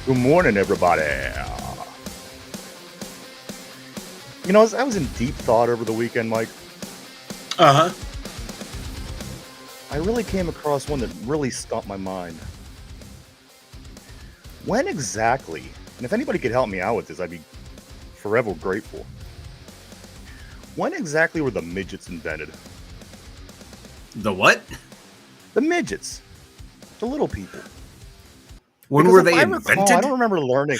Good morning, everybody. I was in deep thought over the weekend, Mike. Uh-huh. I really came across one that really stumped my mind. When exactly, and if anybody could help me out with this, I'd be forever grateful. When exactly were the midgets invented? The what? The midgets. The little people. When Because were if they I recall, I invented? don't remember learning.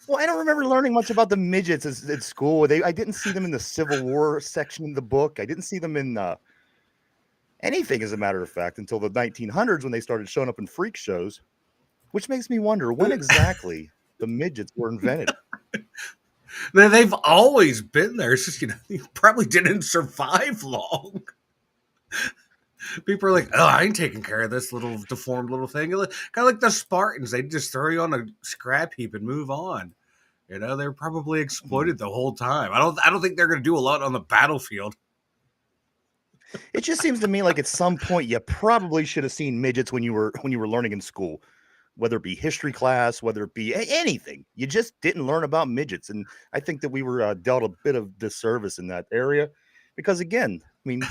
Well, I don't remember learning much about the midgets at school. I didn't see them in the Civil War section of the book. I didn't see them in anything, as a matter of fact, until the 1900s when they started showing up in freak shows, which makes me wonder when exactly the midgets were invented. They've always been there. It's just, you probably didn't survive long. People are like, oh, I ain't taking care of this little deformed little thing. Kind of like the Spartans. They'd just throw you on a scrap heap and move on. They're probably exploited the whole time. I don't think they're going to do a lot on the battlefield. It just seems to me like at some point you probably should have seen midgets when you were learning in school, whether it be history class, whether it be anything. You just didn't learn about midgets, and I think that we were dealt a bit of disservice in that area, because again, I mean,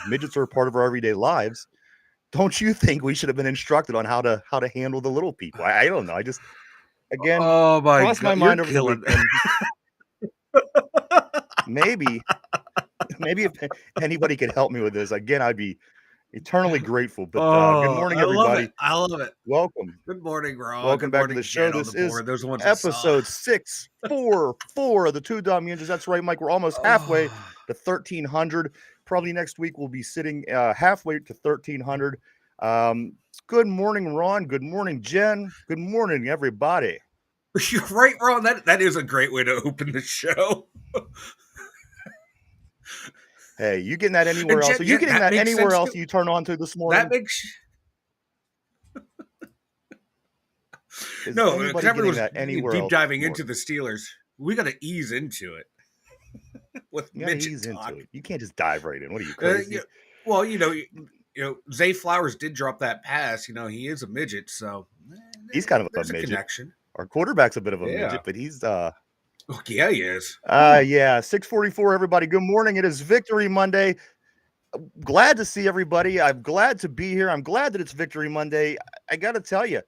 midgets are a part of our everyday lives. Don't you think we should have been instructed on how to handle the little people? I don't know. I just again Oh my crossed my God, you're mind over the killing. weekend. Maybe if anybody could help me with this, again, I'd be eternally grateful. But good Oh, morning, I love it. everybody. I love it. Welcome. Good morning, Ron. Welcome Good back to the morning, show. Jen on the This is board. Those are the ones I saw. episode 644 of the Two Dumb Ninjas. That's right, Mike. We're almost halfway Oh. to 1300. Probably next week we'll be sitting halfway to 1300. Good morning, Ron. Good morning, Jen. Good morning, everybody. You're right, Ron. That is a great way to open the show. Hey, you getting that anywhere And else? Are you getting that that makes anywhere sense else too. you turn on to this That morning? makes Is no, because anybody getting everyone's that anywhere deep else this diving into morning? the Steelers. We got to ease into it with You gotta midget ease into talk. it. You can't just dive right in. What are you, Uh, crazy? you, well, Zay Flowers did drop that pass. He is a midget, so He's kind of a there's a midget. connection. Our quarterback's a bit of a Yeah. midget, but he's Oh, yeah, he is. Whew. yeah, 644, everybody. Good morning. It is Victory Monday. Glad to see everybody. I'm glad to be here. I'm glad that it's Victory Monday. I got to tell you,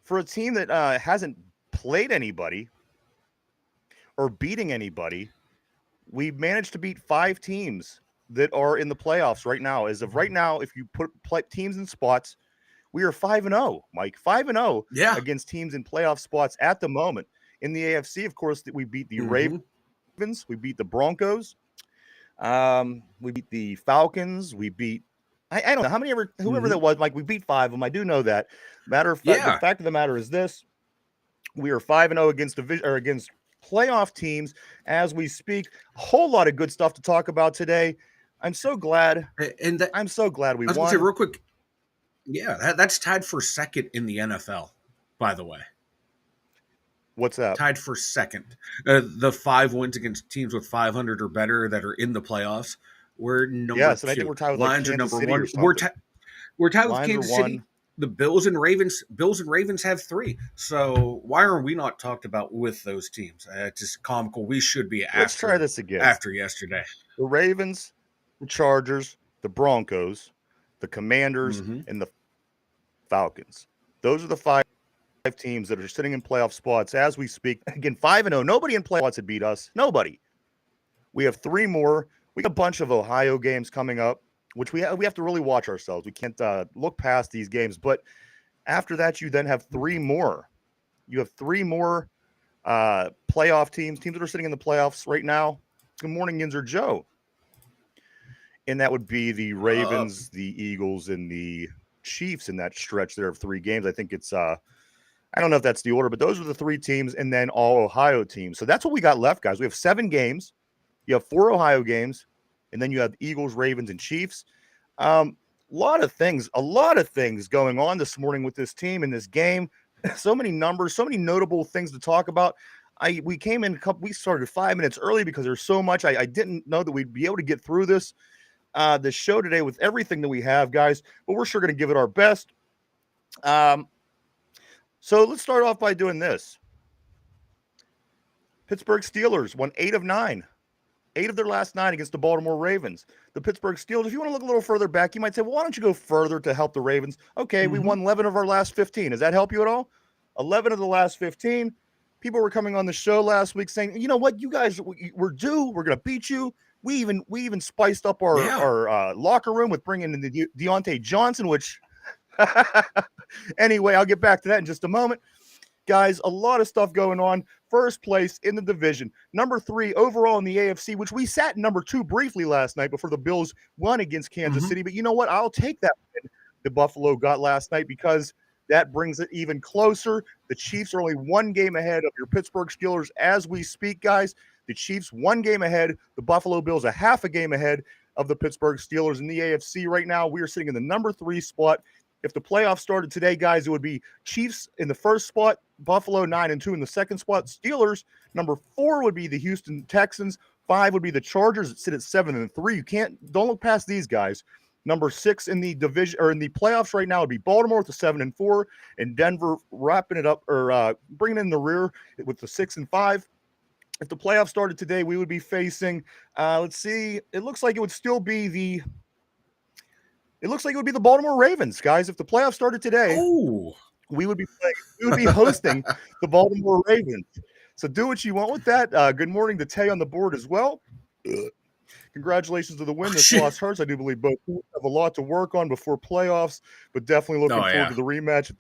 for a team that hasn't played anybody or beating anybody, we managed to beat 5 teams that are in the playoffs right now. As of right now, if you put teams in spots, we are 5-0, Mike. 5-0 Yeah. against teams in playoff spots at the moment. In the AFC, of course, we beat the Mm-hmm. Ravens, we beat the Broncos, we beat the Falcons, we beat I don't know how many whoever that was, Mike. We beat 5 of them. I do know that. Matter of fact, the Yeah. fact of the matter is this: we are 5-0 against division or against playoff teams as we speak. A whole lot of good stuff to talk about today. I'm so glad. And that, I'm so glad we I was going to say won. real quick. Yeah, that's tied for second in the NFL, by the way. What's that? Tied for second. The 5 wins against teams with 500 or better that are in the playoffs. We're number Yes, and I think 2. we're tied with like Lions are Kansas number City 1. or something. We're tied with Lions are Kansas City. 1. The Bills and Ravens have 3. So why are we not talked about with those teams? It's just comical. We should be Let's try this again. after yesterday. The Ravens, the Chargers, the Broncos, the Commanders, and the Falcons. Those are the 5 teams that are sitting in playoff spots as we speak. Again, 5-0. Nobody in playoffs had beat us. Nobody. We have 3 more. We got a bunch of Ohio games coming up, which we have to really watch ourselves. We can't look past these games. But after that, you then have 3 more. You have 3 more playoff teams that are sitting in the playoffs right now. Good morning, Yinzer Joe. And that would be the Ravens, the Eagles, and the Chiefs in that stretch there of 3 games. I think it's I don't know if that's the order, but those are the 3 teams and then all Ohio teams. So that's what we got left, guys. We have 7 games. You have 4 Ohio games, and then you have Eagles, Ravens, and Chiefs. A lot of things going on this morning with this team in this game. So many numbers, so many notable things to talk about. We came in we started 5 minutes early because there's so much. I didn't know that we'd be able to get through this show today with everything that we have, guys, but we're sure going to give it our best. So let's start off by doing this. Pittsburgh Steelers won 8 of 9. 8 of their last 9 against the Baltimore Ravens. The Pittsburgh Steelers, if you want to look a little further back, you might say, well, why don't you go further to help the Ravens? Okay, we won 11 of our last 15. Does that help you at all? 11 of the last 15. People were coming on the show last week saying, you know what, you guys, we're due. We're going to beat you. We even spiced up our locker room with bringing in the Deontay Johnson, which anyway, I'll get back to that in just a moment. Guys, a lot of stuff going on. First place in the division. Number 3 overall in the AFC, which we sat number 2 briefly last night before the Bills won against Kansas City. But you know what? I'll take that win that Buffalo got last night because that brings it even closer. The Chiefs are only 1 game ahead of your Pittsburgh Steelers as we speak, guys. The Chiefs 1 game ahead. The Buffalo Bills a half a game ahead of the Pittsburgh Steelers in the AFC right now. We are sitting in the number 3 spot. If the playoffs started today, guys, it would be Chiefs in the first spot, Buffalo 9-2 in the second spot. Steelers, number 4 would be the Houston Texans. 5 would be the Chargers that sit at 7-3. Don't look past these guys. Number 6 in the division or in the playoffs right now would be Baltimore with the 7-4, and Denver wrapping it up or bringing in the rear with the 6-5. If the playoffs started today, we would be facing. Let's see. It looks like it would still be the. It looks like it would be the Baltimore Ravens, guys. If the playoffs started today, we would be hosting the Baltimore Ravens. So do what you want with that. Good morning to Tay on the board as well. Congratulations to the win. This loss hurts. I do believe both have a lot to work on before playoffs, but definitely looking forward to the rematch.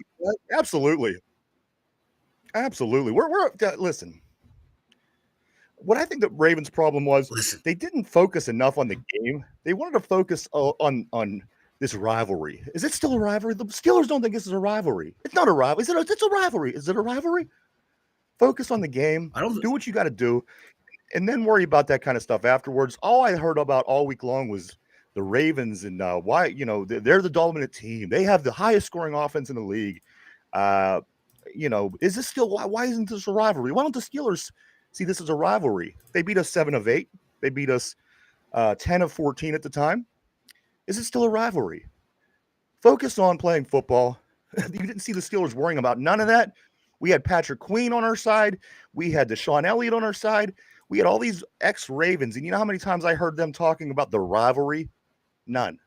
Absolutely. We're listen. What I think the Ravens' problem was they didn't focus enough on the game. They wanted to focus on this rivalry. Is it still a rivalry? The Steelers don't think this is a rivalry. It's not a rivalry. It's a rivalry. Is it a rivalry? Focus on the game. Do what you got to do, and then worry about that kind of stuff afterwards. All I heard about all week long was the Ravens and why they're the dominant team. They have the highest scoring offense in the league. Is this still why isn't this a rivalry? Why don't the Steelers see this as a rivalry? They beat us 7 of 8. They beat us 10 of 14 at the time. Is it still a rivalry? Focus on playing football. You didn't see the Steelers worrying about none of that. We had Patrick Queen on our side. We had Deshaun Elliott on our side. We had all these ex-Ravens. And you know how many times I heard them talking about the rivalry? None.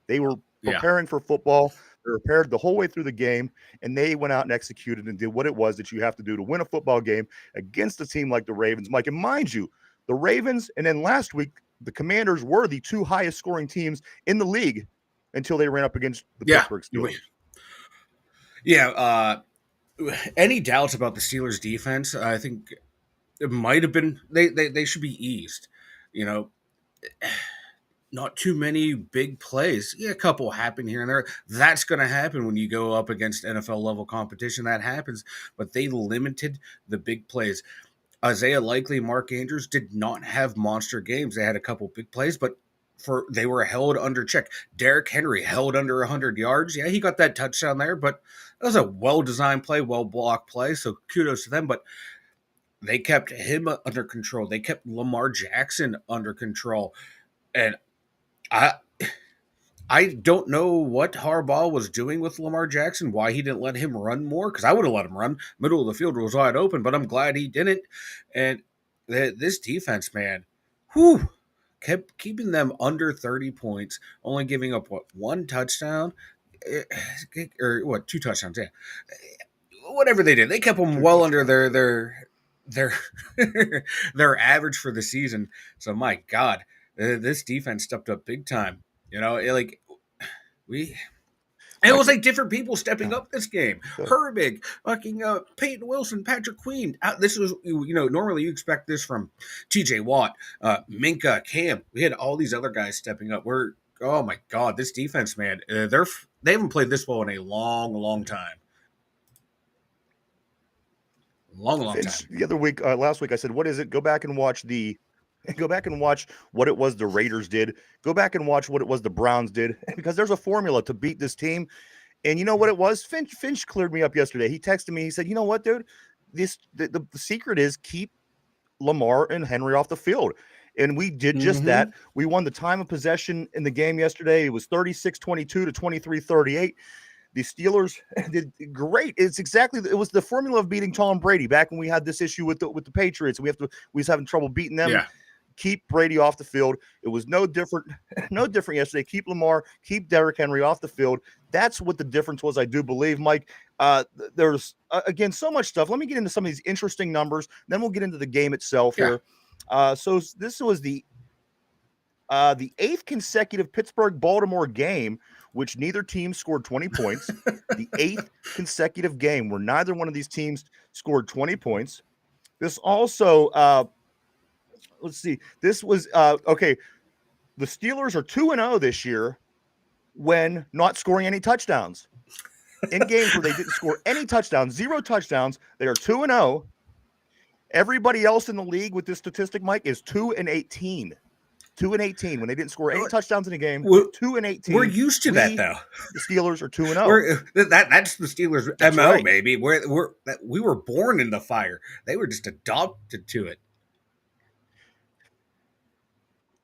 They were preparing for football. They were prepared the whole way through the game, and they went out and executed and did what it was that you have to do to win a football game against a team like the Ravens, Mike. And mind you, the Ravens and then last week, the Commanders were the 2 highest scoring teams in the league until they ran up against the Pittsburgh Steelers. Any doubts about the Steelers defense? I think it might have been they should be eased. Not too many big plays. A couple happen here and there. That's going to happen when you go up against NFL level competition. That happens, but they limited the big plays. Isaiah Likely, Mark Andrews did not have monster games. They had a couple big plays, but they were held under check. Derrick Henry held under 100 yards. Yeah, he got that touchdown there, but it was a well-designed play, well-blocked play, so kudos to them. But they kept him under control. They kept Lamar Jackson under control. And I don't know what Harbaugh was doing with Lamar Jackson, why he didn't let him run more, because I would have let him run. Middle of the field was wide open, but I'm glad he didn't. And this defense, man, kept keeping them under 30 points, only giving up, 1 touchdown? Or, 2 touchdowns, yeah. Whatever they did, they kept them well under their average for the season. So, my God, this defense stepped up big time. It was like different people stepping up this game. Herbig, fucking Peyton Wilson, Patrick Queen. This was, normally you expect this from TJ Watt, Minka, Cam. We had all these other guys stepping up. Oh my God, this defense, man, they haven't played this well in a long, long time. Long time. The other week, last week, I said, "What is it?" Go back and watch what it was the Raiders did. Go back and watch what it was the Browns did, because there's a formula to beat this team. And you know what it was? Finch cleared me up yesterday. He texted me. He said, "You know what, dude? The secret is keep Lamar and Henry off the field." And we did just that. We won the time of possession in the game yesterday. It was 36-22 to 23-38. The Steelers did great. It was the formula of beating Tom Brady back when we had this issue with the Patriots. We was having trouble beating them. Yeah. Keep Brady off the field. It was no different yesterday. Keep Lamar, keep Derrick Henry off the field. That's what the difference was, I do believe, Mike. There's again so much stuff. Let me get into some of these interesting numbers. Then we'll get into the game itself here. So this was the 8th consecutive Pittsburgh-Baltimore game, which neither team scored 20 points. The 8th consecutive game where neither one of these teams scored 20 points. This also, let's see, this was, okay, the Steelers are 2-0 this year when not scoring any touchdowns. In games where they didn't score any touchdowns, 0 touchdowns, they are 2-0. Everybody else in the league with this statistic, Mike, is 2-18. 2-18 when they didn't score any touchdowns in a game. 2-18. We're used to that, though. The Steelers are 2-0. That's the Steelers' That's MO, right. baby. We were born in the fire. They were just adopted to it.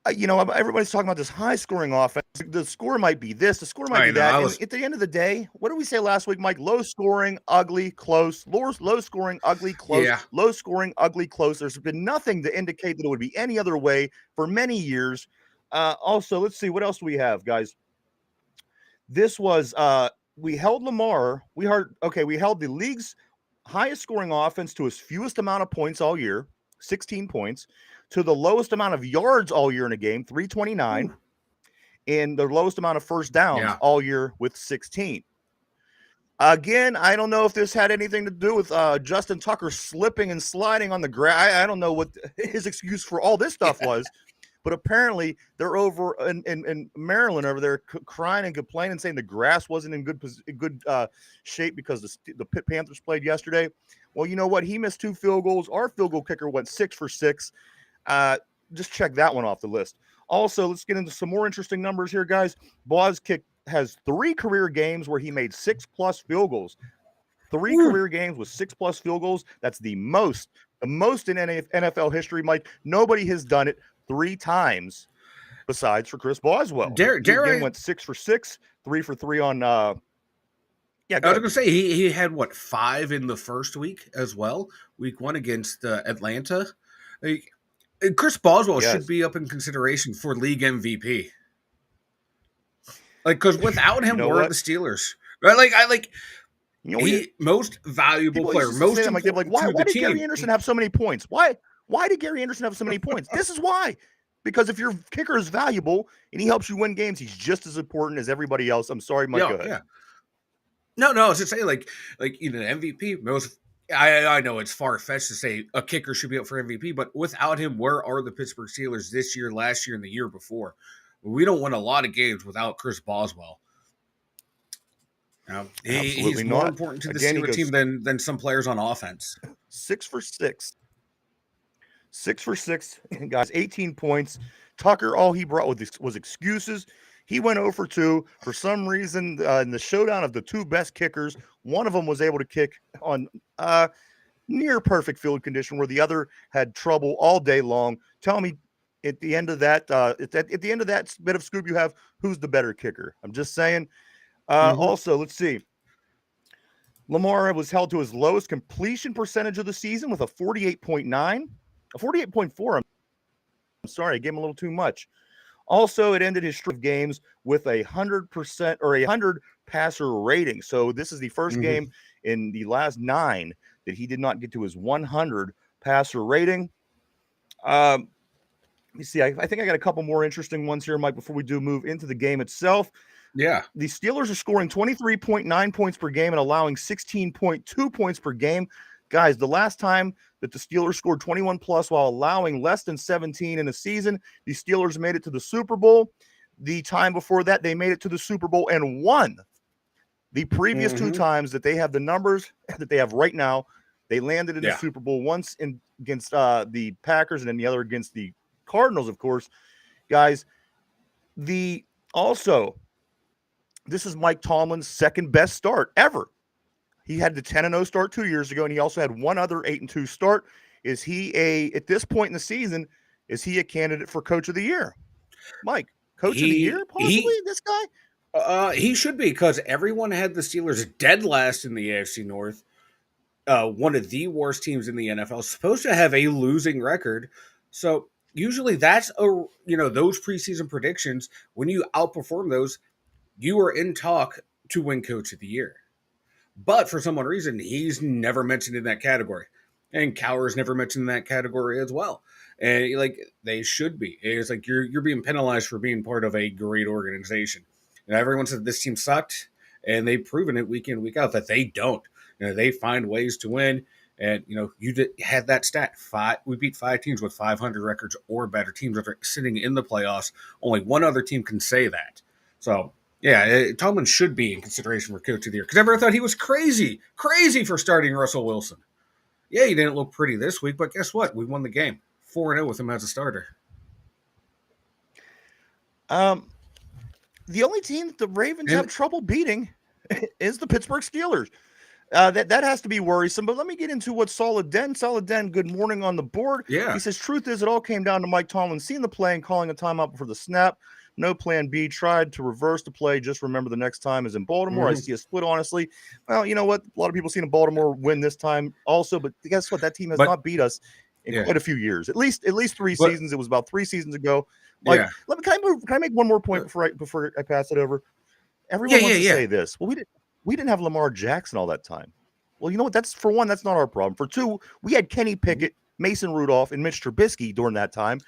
Everybody's talking about this high-scoring offense. The score might be this. The score might be that. And at the end of the day, what did we say last week, Mike? Low-scoring, ugly, close. Low-scoring, ugly, close. Yeah. Low-scoring, ugly, close. There's been nothing to indicate that it would be any other way for many years. Also, let's see. What else do we have, guys? This was we held Lamar. We held the league's highest-scoring offense to its fewest amount of points all year, 16 points. To the lowest amount of yards all year in a game, 329, and the lowest amount of first downs all year with 16. Again, I don't know if this had anything to do with Justin Tucker slipping and sliding on the grass. I don't know what his excuse for all this stuff was, but apparently they're over in Maryland over there crying and complaining, saying the grass wasn't in good shape because the Pitt Panthers played yesterday. Well, you know what? He missed 2 field goals. Our field goal kicker went 6 for 6. Just check that one off the list. Also, let's get into some more interesting numbers here, guys. Boz Kick has 3 career games where he made 6+ field goals. 3 career games with 6+ field goals. That's the most in NFL history, Mike. Nobody has done it 3 times besides for Chris Boswell. Again, went 6 for 6, 3 for 3 on. I was going to say he had 5 in the first week as well. Week 1 against Atlanta. Chris Boswell should be up in consideration for league MVP. Because without him, we're the Steelers. Right? Most valuable player. Most important why did Gary Anderson have so many points? Why did Gary Anderson have so many points? This is why. Because if your kicker is valuable and he helps you win games, he's just as important as everybody else. I'm sorry, Mike. Go ahead. Yeah. No, I was just saying, MVP, most. I know it's far-fetched to say a kicker should be up for MVP, but without him, where are the Pittsburgh Steelers this year, last year, and the year before? We don't win a lot of games without Chris Boswell. He's more important to the Steelers team than some players on offense. 6 for 6. 6 for 6, guys, 18 points. Tucker, all he brought was excuses. He went 0 for 2. For some reason, in the showdown of the 2 best kickers, one of them was able to kick on near perfect field condition where the other had trouble all day long. Tell me at the end of that, at the end of that bit of scoop you have, who's the better kicker? I'm just saying. Also, let's see. Lamar was held to his lowest completion percentage of the season with a 48.9, a 48.4. I'm sorry, I gave him a little too much. Also, it ended his streak of games with 100% or 100 passer rating. So this is the first game in the last 9 that he did not get to his 100 passer rating. Let me see. I think I got a couple more interesting ones here, Mike, before we do move into the game itself. Yeah. The Steelers are scoring 23.9 points per game and allowing 16.2 points per game. Guys, the last time that the Steelers scored 21 plus while allowing less than 17 in a season, the Steelers made it to the Super Bowl. The time before that, they made it to the Super Bowl and won. The previous 2 times that they have the numbers that they have right now, they landed in the Super Bowl once against the Packers and then the other against the Cardinals, of course. Guys, this is Mike Tomlin's second best start ever. He had the 10-0 start 2 years ago, and he also had one other 8-2 start. Is he at this point in the season, is he a candidate for Coach of the Year? Mike, Coach of the Year, possibly, this guy? He should be, because everyone had the Steelers dead last in the AFC North. One of the worst teams in the NFL, supposed to have a losing record. So usually that's those preseason predictions. When you outperform those, you are in talk to win Coach of the Year. But for some odd reason, he's never mentioned in that category, and Cowher's never mentioned in that category as well. And like they should be. It's like you're being penalized for being part of a great organization. And everyone said this team sucked, and they've proven it week in week out that they don't. They find ways to win. And had that stat. We beat 5 teams with 500 records or better, teams that are sitting in the playoffs. Only one other team can say that. So yeah, Tomlin should be in consideration for Coach of the Year, because everyone thought he was crazy for starting Russell Wilson. Yeah, he didn't look pretty this week, but guess what? We won the game 4-0 with him as a starter. The only team that the Ravens have trouble beating is the Pittsburgh Steelers. That has to be worrisome. But let me get into what Solid Den. Solid Den, good morning on the board. Yeah. He says, truth is, it all came down to Mike Tomlin seeing the play and calling a timeout before the snap. No plan B. Tried to reverse the play. Just remember the next time is in Baltimore. I see a split, honestly. Well, you know what? A lot of people seen Baltimore win this time also. But guess what? That team has not beat us in quite a few years. At least 3 seasons. It was about 3 seasons ago. Like, can I make one more point before I pass it over? Everyone wants to say this. Well, we didn't have Lamar Jackson all that time. Well, you know what? That's for one, that's not our problem. For two, we had Kenny Pickett, Mason Rudolph, and Mitch Trubisky during that time.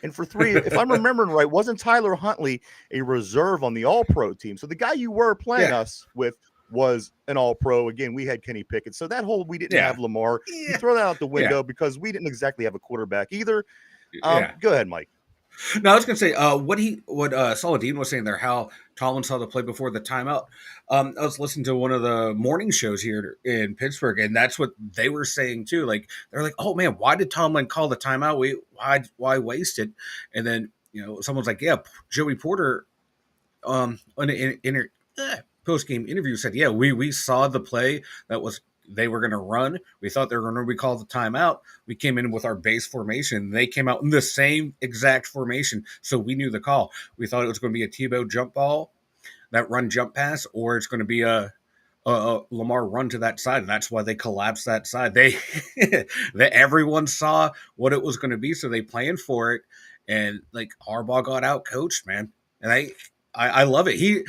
And for three, if I'm remembering right, wasn't Tyler Huntley a reserve on the All-Pro team? So the guy you were playing us with was an All-Pro. Again, we had Kenny Pickett. So that whole we didn't have Lamar. You throw that out the window because we didn't exactly have a quarterback either. Go ahead, Mike. No, I was going to say what Saladin was saying there, how Tomlin saw the play before the timeout. I was listening to one of the morning shows here in Pittsburgh, and that's what they were saying too. Like they're like, "Oh man, why did Tomlin call the timeout? Why waste it?" And then someone's like, "Yeah, Joey Porter, on an post game interview said, yeah, we saw the play that was." They were going to run. We thought they were going to recall the timeout. We came in with our base formation. They came out in the same exact formation, so we knew the call. We thought it was going to be a Tebow jump ball, that run jump pass, or it's going to be a Lamar run to that side, and that's why they collapsed that side. Everyone saw what it was going to be, so they planned for it, and like Harbaugh got out coached, man. And I love it.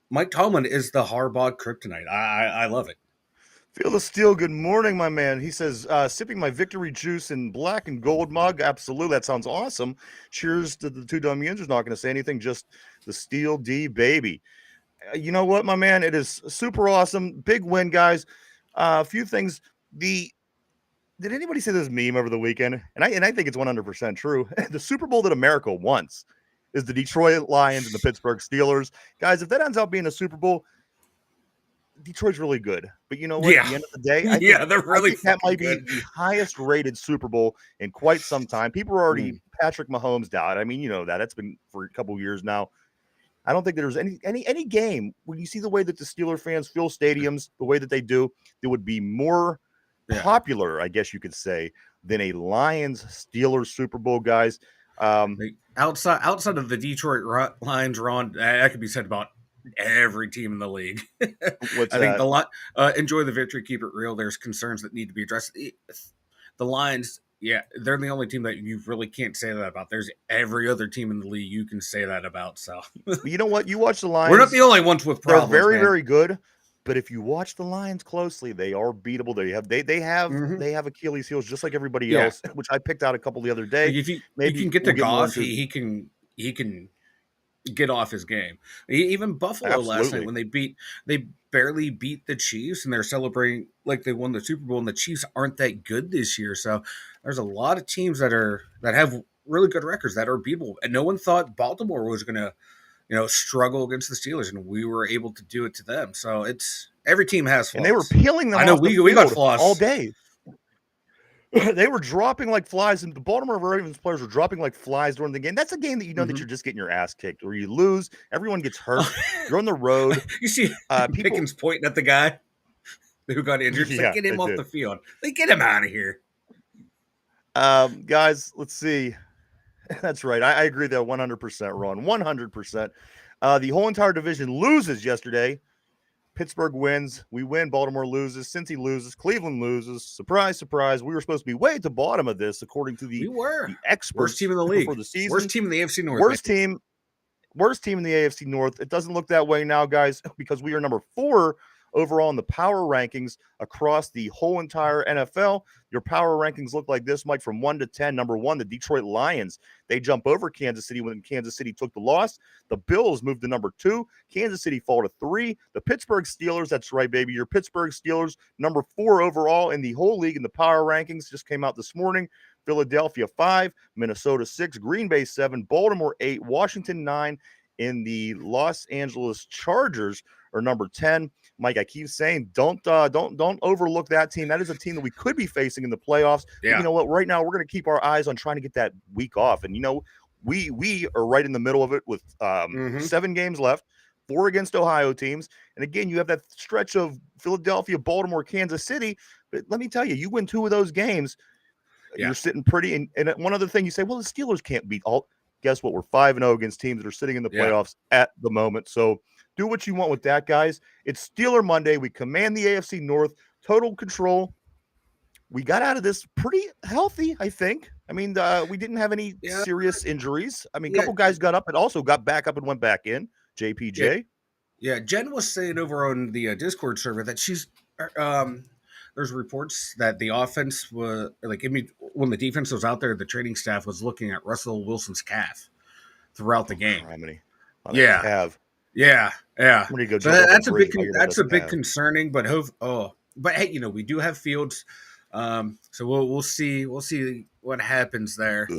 Mike Tomlin is the Harbaugh kryptonite. I love it. Feel the steel. Good morning, my man. He says, sipping my victory juice in black and gold mug. Absolutely. That sounds awesome. Cheers to the two dumb yins. Not going to say anything. Just the Steel D baby. You know what, my man? It is super awesome. Big win, guys. A few things. Did anybody see this meme over the weekend? And I think it's 100% true. The Super Bowl that America wants is the Detroit Lions and the Pittsburgh Steelers. Guys, if that ends up being a Super Bowl, Detroit's really good, but you know what? At the end of the day, I think that might be the highest rated Super Bowl in quite some time. People are already Patrick Mahomes doubt. I mean, you know that's been for a couple of years now. I don't think there's any game when you see the way that the Steeler fans fill stadiums the way that they do, it would be more popular, I guess you could say, than a Lions Steelers Super Bowl, guys. Outside of the Detroit Lions, Ron, that could be said about every team in the league. What's I think enjoy the victory, keep it real. There's concerns that need to be addressed. The Lions, they're the only team that you really can't say that about. There's every other team in the league you can say that about. So you know what? You watch the Lions. We're not the only ones with problems. They're very, very good. But if you watch the Lions closely, they are beatable. They have Achilles heels just like everybody else, which I picked out a couple the other day. Like if you can get to Goff, he can get off his game. Even Buffalo last night when they barely beat the Chiefs, and they're celebrating like they won the Super Bowl, and the Chiefs aren't that good this year. So there's a lot of teams that have really good records that are beatable, and no one thought Baltimore was going to struggle against the Steelers, and we were able to do it to them. So it's every team has flaws. And they were peeling them. I know we got flaws all day. They were dropping like flies, and the Baltimore Ravens players were dropping like flies during the game. That's a game that that you're just getting your ass kicked, or you lose. Everyone gets hurt. You're on the road. You see, Pickens pointing at the guy who got injured. Get him off the field. Get him out of here. Guys, let's see. That's right. I agree that 100%, Ron. 100%. The whole entire division loses yesterday. Pittsburgh wins. We win. Baltimore loses. Cincy loses. Cleveland loses. Surprise, surprise. We were supposed to be way at the bottom of this, according to the experts. Worst team in the before league. the season. Worst team in the AFC North. Worst team in the AFC North. It doesn't look that way now, guys, because we are number 4 overall in the power rankings across the whole entire NFL. Your power rankings look like this, Mike, from 1 to 10. Number 1, the Detroit Lions. They jump over Kansas City when Kansas City took the loss. The Bills moved to number 2. Kansas City fall to 3. The Pittsburgh Steelers, that's right, baby. Your Pittsburgh Steelers, number 4 overall in the whole league in the power rankings, just came out this morning. Philadelphia 5, Minnesota 6, Green Bay 7, Baltimore 8, Washington 9, in the Los Angeles Chargers are number 10. Mike, I keep saying don't overlook that team. That is a team that we could be facing in the playoffs. Yeah. But you know what? Right now, we're going to keep our eyes on trying to get that week off. And, we are right in the middle of it with 7 games left, 4 against Ohio teams. And again, you have that stretch of Philadelphia, Baltimore, Kansas City. But let me tell you, you win 2 of those games, you're sitting pretty. And one other thing, you say, well, the Steelers can't beat all. Guess what? We're 5-0 against teams that are sitting in the playoffs at the moment. So do what you want with that, guys. It's Steeler Monday. We command the AFC North, total control. We got out of this pretty healthy, I think. I mean, we didn't have any serious injuries. I mean, a couple guys got up and also got back up and went back in. JPJ. Yeah, Jen was saying over on the Discord server that she's there's reports that the offense was when the defense was out there, the training staff was looking at Russell Wilson's calf throughout the game. Calf. Yeah. I'm gonna go so that's a big concerning, but hey, we do have Fields, so we'll see what happens there.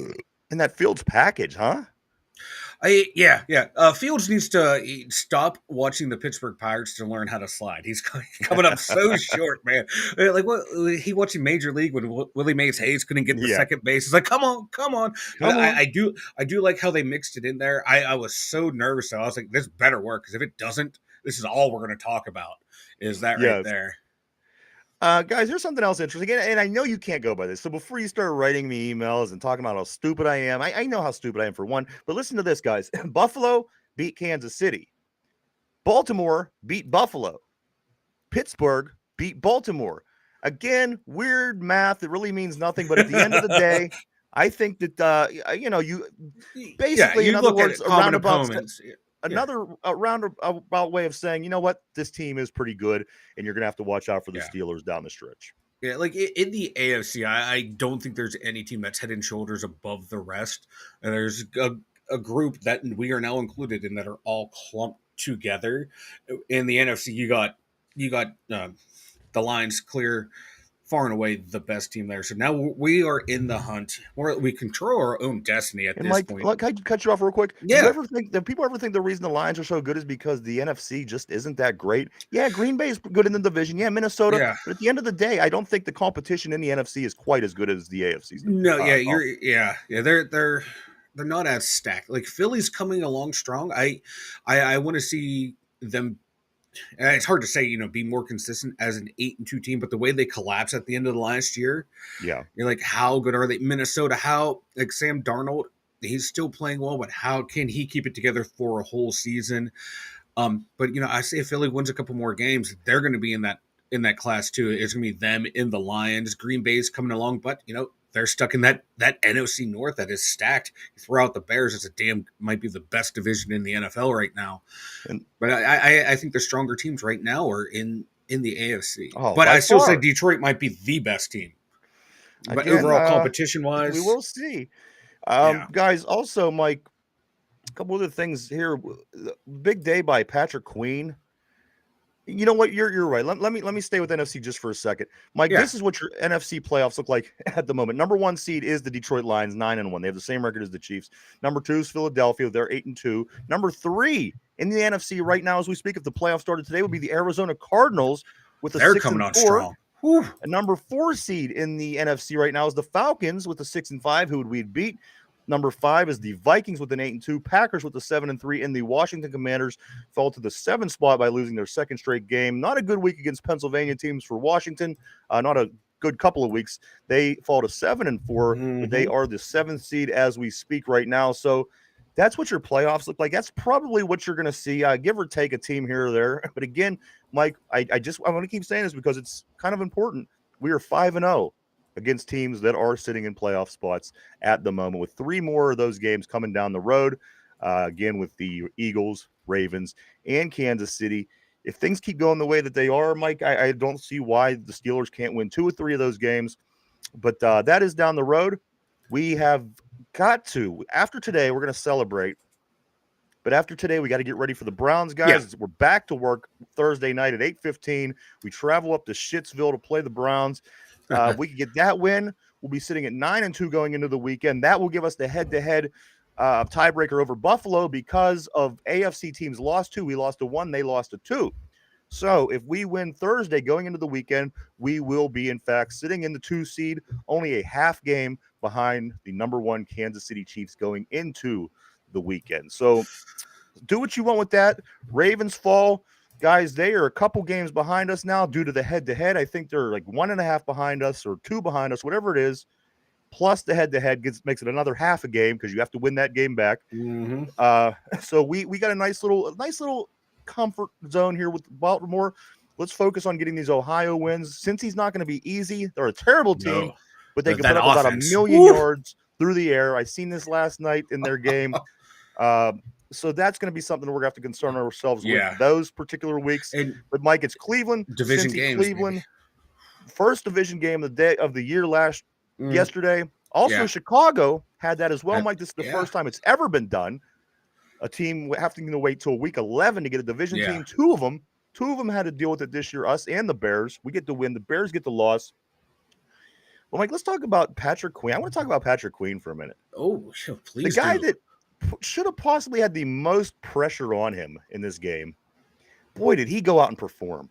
And that Fields package, huh? Fields needs to stop watching the Pittsburgh Pirates to learn how to slide. He's coming up so short, man. Like what he watching Major League when Willie Mays Hayes couldn't get the second base. He's like, come on. I do like how they mixed it in there. I was so nervous though. I was like, this better work, because if it doesn't, this is all we're going to talk about. Is that right there? Guys, here's something else interesting, and I know you can't go by this. So before you start writing me emails and talking about how stupid I am, I know how stupid I am for one, but listen to this, guys. Buffalo beat Kansas City. Baltimore beat Buffalo. Pittsburgh beat Baltimore. Again, weird math that really means nothing, but at the end of the day, I think that, you basically, in other words, another roundabout way of saying, you know what, this team is pretty good, and you're going to have to watch out for the Steelers down the stretch. Yeah, like in the AFC, I don't think there's any team that's head and shoulders above the rest. And there's a group that we are now included in that are all clumped together. In the NFC, you got the Lions clear, far and away the best team there. So now we are in the hunt. We control our own destiny at this point. Can I cut you off real quick? Yeah. Do people ever think the reason the Lions are so good is because the NFC just isn't that great? Yeah, Green Bay is good in the division. Yeah, Minnesota. Yeah. But at the end of the day, I don't think the competition in the NFC is quite as good as the AFC. No, they're not as stacked. Like Philly's coming along strong. I want to see them. And it's hard to say, be more consistent as an 8-2 team, but the way they collapsed at the end of the last year, you're like, how good are they? Minnesota, like Sam Darnold, he's still playing well, but how can he keep it together for a whole season? But I say if Philly wins a couple more games, they're going to be in that class too. It's going to be them in the Lions. Green Bay's coming along, but they're stuck in that NFC North that is stacked. You throw out the Bears, might be the best division in the NFL right now. But I think the stronger teams right now are in the AFC. But I still say Detroit might be the best team. But overall competition-wise, we will see. Guys, also, Mike, a couple other things here. Big day by Patrick Queen. You know what? You're right. Let me stay with NFC just for a second, Mike. This is what your NFC playoffs look like at the moment. Number 1 seed is the Detroit Lions, 9-1. They have the same record as the Chiefs. Number 2 is Philadelphia. They're 8-2. Number 3 in the NFC right now, as we speak, if the playoffs started today, would be the Arizona Cardinals with a 6-4. Strong. A number 4 seed in the NFC right now is the Falcons with a 6-5, who we'd beat. Number 5 is the Vikings with an 8-2, Packers with a 7-3, and the Washington Commanders fell to the 7th spot by losing their second straight game. Not a good week against Pennsylvania teams for Washington. Not a good couple of weeks. They fall to 7-4. But they are the 7th seed as we speak right now. So That's what your playoffs look like. That's probably what you're going to see, give or take a team here or there. But again, Mike, I want to keep saying this because it's kind of important. We are 5-0 against teams that are sitting in playoff spots at the moment, with 3 more of those games coming down the road. Again, with the Eagles, Ravens, and Kansas City. If things keep going the way that they are, Mike, I don't see why the Steelers can't win 2 or 3 of those games. But that is down the road. We have got to, after today, we're going to celebrate. But after today, we got to get ready for the Browns, guys. Yeah. We're back to work Thursday night at 8:15. We travel up to Shittsville to play the Browns. We can get that win. We'll be sitting at 9-2 going into the weekend. That will give us the head-to-head tiebreaker over Buffalo because of AFC teams lost 2. We lost to 1. They lost to 2. So if we win Thursday going into the weekend, we will be, in fact, sitting in the 2 seed, only a half game behind the number 1 Kansas City Chiefs going into the weekend. So do what you want with that. Ravens fall. Guys, they are a couple games behind us now due to the head-to-head. I think they're like 1.5 behind us or 2 behind us, whatever it is. Plus the head-to-head makes it another half a game because you have to win that game back. Mm-hmm. So we got a nice little comfort zone here with Baltimore. Let's focus on getting these Ohio wins. Since he's not going to be easy, they're a terrible team, but they can put up about 1 million yards through the air. I seen this last night in their game. So that's going to be something we're going to have to concern ourselves with those particular weeks. But Mike, it's Cleveland, division games, Cleveland, maybe. First division game of the year yesterday. Also, Chicago had that as well, Mike. This is the first time it's ever been done. A team having to wait till week 11 to get a division team. Two of them had to deal with it this year. Us and the Bears. We get the win. The Bears get the loss. Well, Mike, let's talk about Patrick Queen. I want to talk about Patrick Queen for a minute. Oh, please. The guy that should have possibly had the most pressure on him in this game. Boy, did he go out and perform.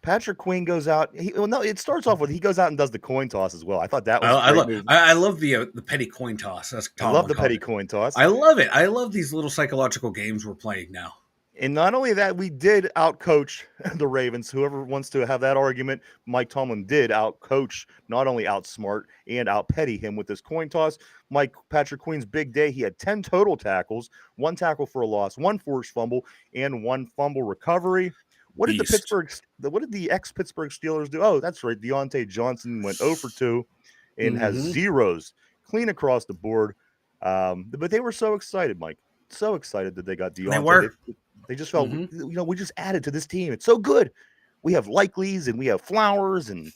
Patrick Queen goes out. It starts off with he goes out and does the coin toss as well. I thought that was a great move. I love the petty coin toss. I love the petty coin toss. I love it. I love these little psychological games we're playing now. And not only that, we did outcoach the Ravens. Whoever wants to have that argument, Mike Tomlin did outcoach, not only outsmart and outpetty him with this coin toss. Patrick Queen's big day. He had 10 total tackles, 1 tackle for a loss, 1 forced fumble, and 1 fumble recovery. What did the ex-Pittsburgh Steelers do? Oh, that's right. Deontay Johnson went 0 for 2 and has zeros clean across the board. But they were so excited, Mike. So excited that they got Deontay. They just felt, we just added to this team. It's so good. We have Likeleys and we have Flowers, and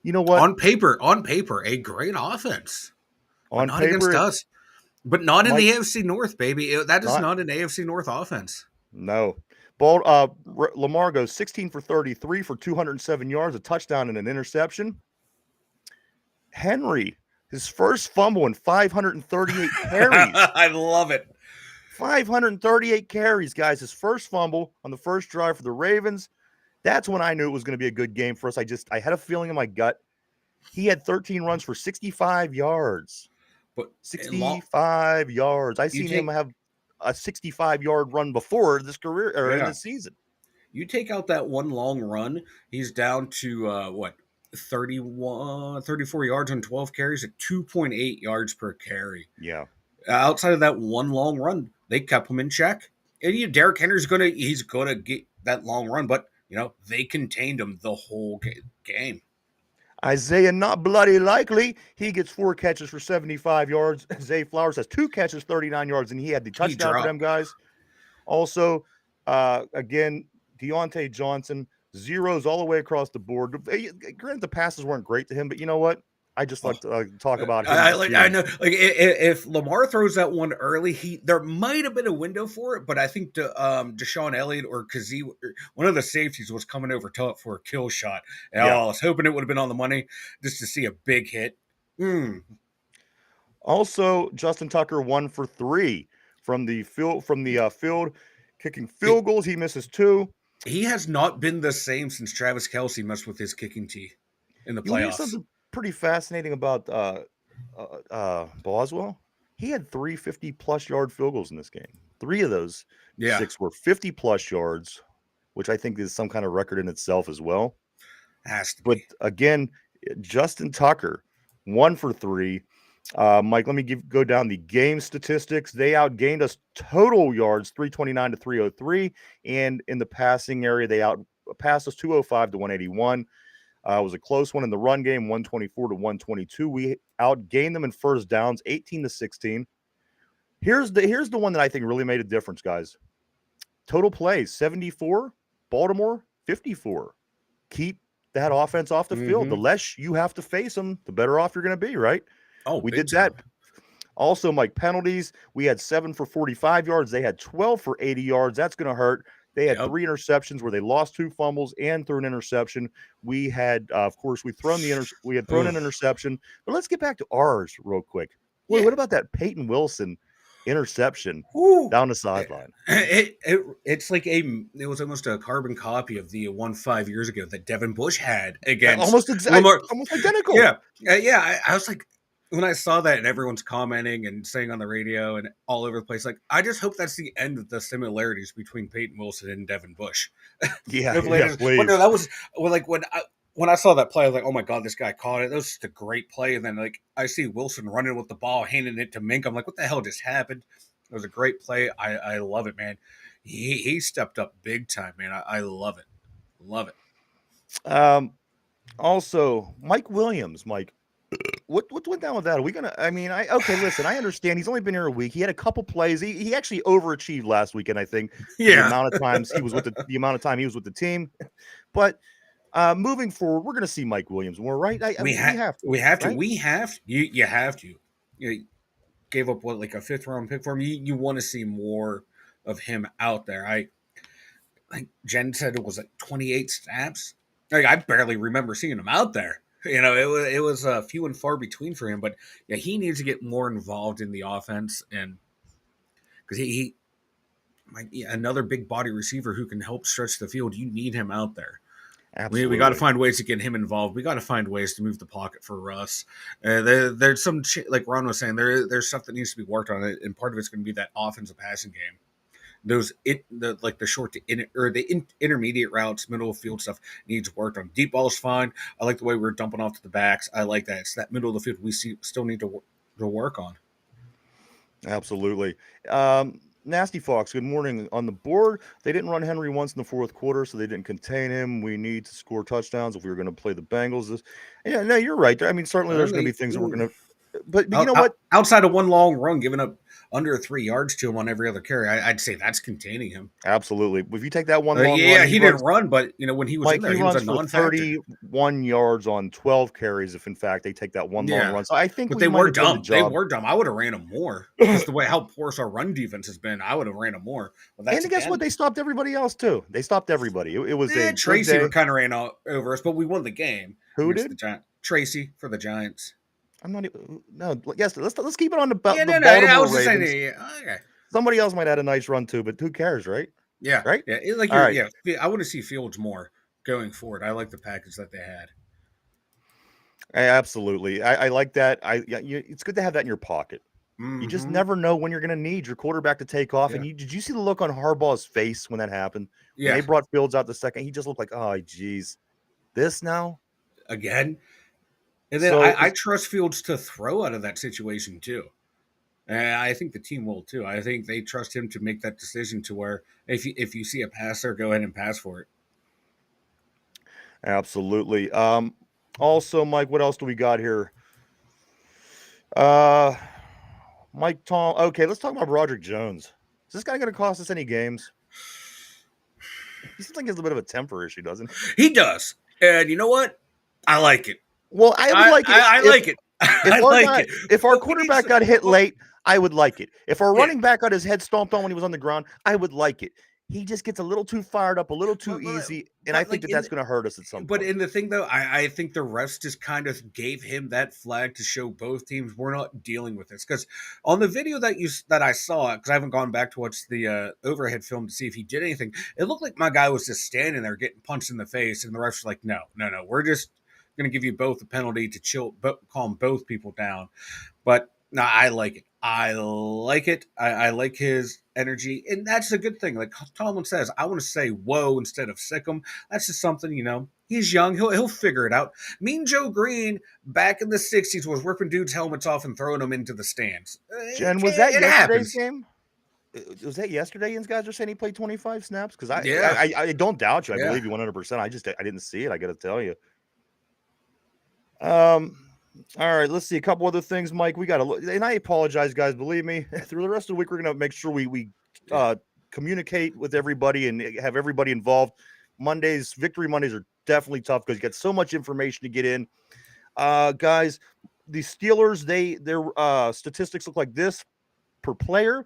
you know what? On paper, a great offense. On not paper, against us, but not in the AFC North, baby. That is not an AFC North offense. No. Lamar goes 16 for 33 for 207 yards, a touchdown and an interception. Henry, his first fumble in 538 carries. I love it. 538 carries, guys. His first fumble on the first drive for the Ravens. That's when I knew it was going to be a good game for us. I had a feeling in my gut. He had 13 runs for 65 yards. But 65 yards. I seen him have a 65-yard run before this career or in this season. You take out that one long run, he's down to 34 yards on 12 carries at 2.8 yards per carry. Yeah. Outside of that one long run, they kept him in check. And Derrick Henry's gonna get that long run, but they contained him the whole game. Isaiah, not bloody likely. He gets 4 catches for 75 yards. Zay Flowers has 2 catches, 39 yards, and he had the touchdown for them guys. Also, again, Deontay Johnson, zeros all the way across the board. Granted, the passes weren't great to him, but you know what? I just like to talk about him. I know, if Lamar throws that one early, there might have been a window for it, but I think Deshaun Elliott or Kazee, one of the safeties, was coming over top for a kill shot. And I was hoping it would have been on the money just to see a big hit. Also, Justin Tucker 1 for 3 from the field, kicking field goals. He misses 2. He has not been the same since Travis Kelce messed with his kicking tee in the playoffs. Pretty fascinating about Boswell. He had 3 50-plus yard field goals in this game. 3 of those 6 were 50-plus yards, which I think is some kind of record in itself as well. Has to be. But again, Justin Tucker 1 for 3. Mike, let me go down the game statistics. They outgained us total yards 329 to 303, and in the passing area, they outpassed us 205 to 181. It was a close one in the run game, 124 to 122. We outgained them in first downs, 18 to 16. Here's the one that I think really made a difference, guys. Total plays, 74. Baltimore, 54. Keep that offense off the field. The less you have to face them, the better off you're going to be, right? Oh, we did that. Also, Mike, penalties. We had 7 for 45 yards. They had 12 for 80 yards. That's going to hurt. They had 3 interceptions where they lost 2 fumbles and threw an interception. We had, of course, we had thrown an interception. But let's get back to ours real quick. What about that Peyton Wilson interception down the sideline? It's like it was almost a carbon copy of the one 5 years ago that Devin Bush had against almost identical. Yeah. I was like, when I saw that and everyone's commenting and saying on the radio and all over the place, like, I just hope that's the end of the similarities between Peyton Wilson and Devin Bush. Yeah, please. But no, that was like when I saw that play, I was like, oh my God, this guy caught it. That was just a great play. And then like I see Wilson running with the ball, handing it to Mink. I'm like, what the hell just happened? It was a great play. I love it, man. He stepped up big time, man. I love it. Love it. Also, Mike Williams, Mike. What went down with that? Are we gonna? I mean, okay. Listen, I understand he's only been here a week. He had a couple plays. He actually overachieved last weekend. I think. Yeah. The amount of times he was with the amount of time he was with the team, but moving forward, we're gonna see Mike Williams more, right? We have to. Right? We have to. You have to. You gave up like a 5th round pick for him. You want to see more of him out there. Like Jen said, it was like 28 snaps. Like I barely remember seeing him out there. You know, it was few and far between for him, but yeah, he needs to get more involved in the offense, and because he another big body receiver who can help stretch the field. You need him out there. Absolutely. We got to find ways to get him involved. We got to find ways to move the pocket for Russ. There's some like Ron was saying. There's stuff that needs to be worked on, and part of it's going to be that offensive passing game. The short to intermediate routes, middle of field stuff needs worked on. Deep ball's fine. I like the way we're dumping off to the backs. I like that. It's that middle of the field we still need to work on. Absolutely. Nasty Fox, good morning. On the board, they didn't run Henry once in the 4th quarter, so they didn't contain him. We need to score touchdowns if we were going to play the Bengals. Yeah, no, you're right. I mean, certainly there's going to be things that we're going to. But you know what? Outside of one long run, giving up under 3 yards to him on every other carry, I'd say that's containing him. Absolutely. If you take that one long run, he didn't run, but you know when he was in there, he was a non-factor. 31 yards on 12 carries. If in fact they take that one long run, so I think. But they were dumb. They were dumb. I would have ran them more. Just the way how porous our run defense has been, I would have ran them more. And guess what? They stopped everybody else too. They stopped everybody. It was Tracy kind of ran over us, but we won the game. Who did? Tracy for the Giants. I'm not even. No, yes. Let's keep it on the belt. Yeah, I was just saying. Okay. Somebody else might add a nice run too, but who cares, right? Yeah, right. Yeah, Yeah, I want to see Fields more going forward. I like the package that they had. Absolutely, I like that. It's good to have that in your pocket. Mm-hmm. You just never know when you're going to need your quarterback to take off. Yeah. And did you see the look on Harbaugh's face when that happened? Yeah, when they brought Fields out the second. He just looked like, oh, geez, this now again. And then I trust Fields to throw out of that situation too. And I think the team will too. I think they trust him to make that decision to where if you see a pass there, go ahead and pass for it. Absolutely. Also, Mike, what else do we got here? Mike Tom. Okay, let's talk about Broderick Jones. Is this guy going to cost us any games? He seems like he has a bit of a temper issue, doesn't he? He does. And you know what? I like it. Well, I would like it. I like it. I like it. If our quarterback got hit late, I would like it. If our running back got his head stomped on when he was on the ground, I would like it. He just gets a little too fired up, a little too easy, and I think that's going to hurt us at some point. But in the thing, though, I think the refs just kind of gave him that flag to show both teams we're not dealing with this. Because on the video that I saw, because I haven't gone back to watch the overhead film to see if he did anything, it looked like my guy was just standing there getting punched in the face, and the refs were like, no, we're just going to give you both a penalty to calm both people down. But no, I like it. I like it. I like his energy, and that's a good thing. Like Tomlin says, I want to say "whoa" instead of "sick 'em." That's just something, He's young. He'll figure it out. Mean Joe Green back in the '60s was ripping dudes' helmets off and throwing them into the stands. Jen, was that It yesterday's happens. game? Was that yesterday? And guys are saying he played 25 snaps because Yeah, I don't doubt you. I yeah. believe you 100%. I didn't see it. I got to tell you. All right, let's see a couple other things, Mike. We got to look, and I apologize, guys. Believe me, through the rest of the week, we're gonna make sure we communicate with everybody and have everybody involved. Victory Mondays are definitely tough because you get so much information to get in. Guys, the Steelers, their statistics look like this per player.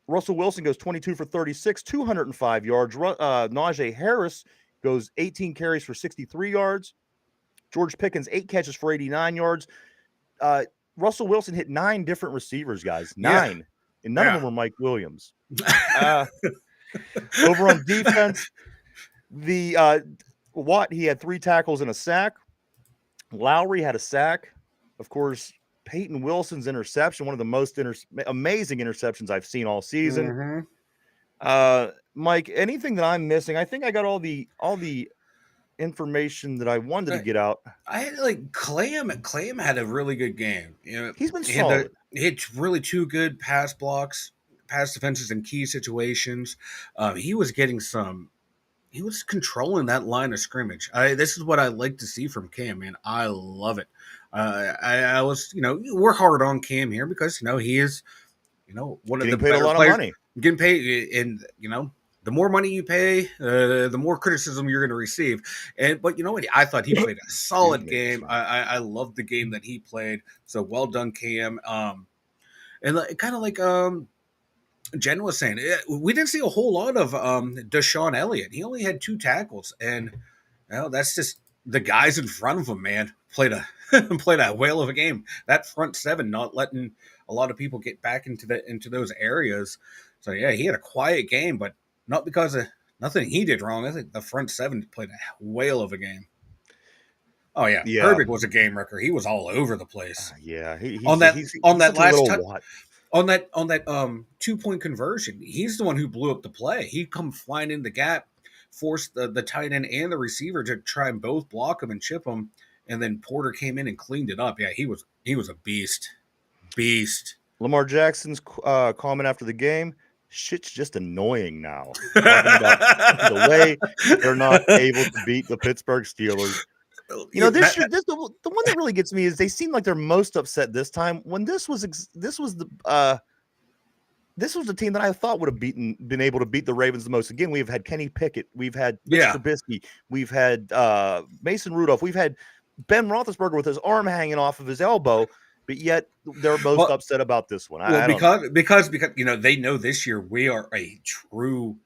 Russell Wilson goes 22 for 36, 205 yards. Najee Harris goes 18 carries for 63 yards. George Pickens, 8 catches for 89 yards. Russell Wilson hit 9 different receivers, guys. 9. Yeah. And none of them were Mike Williams. Over on defense, Watt, he had 3 tackles and a sack. Lowry had a sack. Of course, Peyton Wilson's interception, one of the most amazing interceptions I've seen all season. Mm-hmm. Mike, anything that I'm missing? I think I got all the information that I wanted to get out. I had like Clam had a really good game. He's been solid. He had really 2 good pass blocks, pass defenses in key situations. He was controlling that line of scrimmage. This is what I like to see from Cam, man. I love it. I was, we're hard on Cam here because, he is, one of the better players. Getting paid a lot of money. Getting paid, and, the more money you pay, the more criticism you're going to receive. But you know what? I thought he played a solid game. I loved the game that he played. So well done, Cam. And kind of like Jen was saying, we didn't see a whole lot of Deshaun Elliott. He only had 2 tackles, and that's just the guys in front of him. Man, played a whale of a game. That front 7 not letting a lot of people get back into those areas. So yeah, he had a quiet game, but not because of nothing he did wrong. I think the front 7 played a whale of a game. Oh yeah. Herbig was a game wrecker. He was all over the place. Yeah, on that last on that 2-point conversion, he's the one who blew up the play. He come flying in the gap, forced the tight end and the receiver to try and both block him and chip him, and then Porter came in and cleaned it up. Yeah, he was a beast. Lamar Jackson's comment after the game: shit's just annoying now. Talking about the way they're not able to beat the Pittsburgh Steelers. This year, the one that really gets me is they seem like they're most upset this time. When this was the team that I thought would have been able to beat the Ravens the most. Again, we've had Kenny Pickett, we've had Mitch Trubisky, we've had Mason Rudolph, we've had Ben Roethlisberger with his arm hanging off of his elbow. But yet they're most upset about this one. Because they know this year we are a true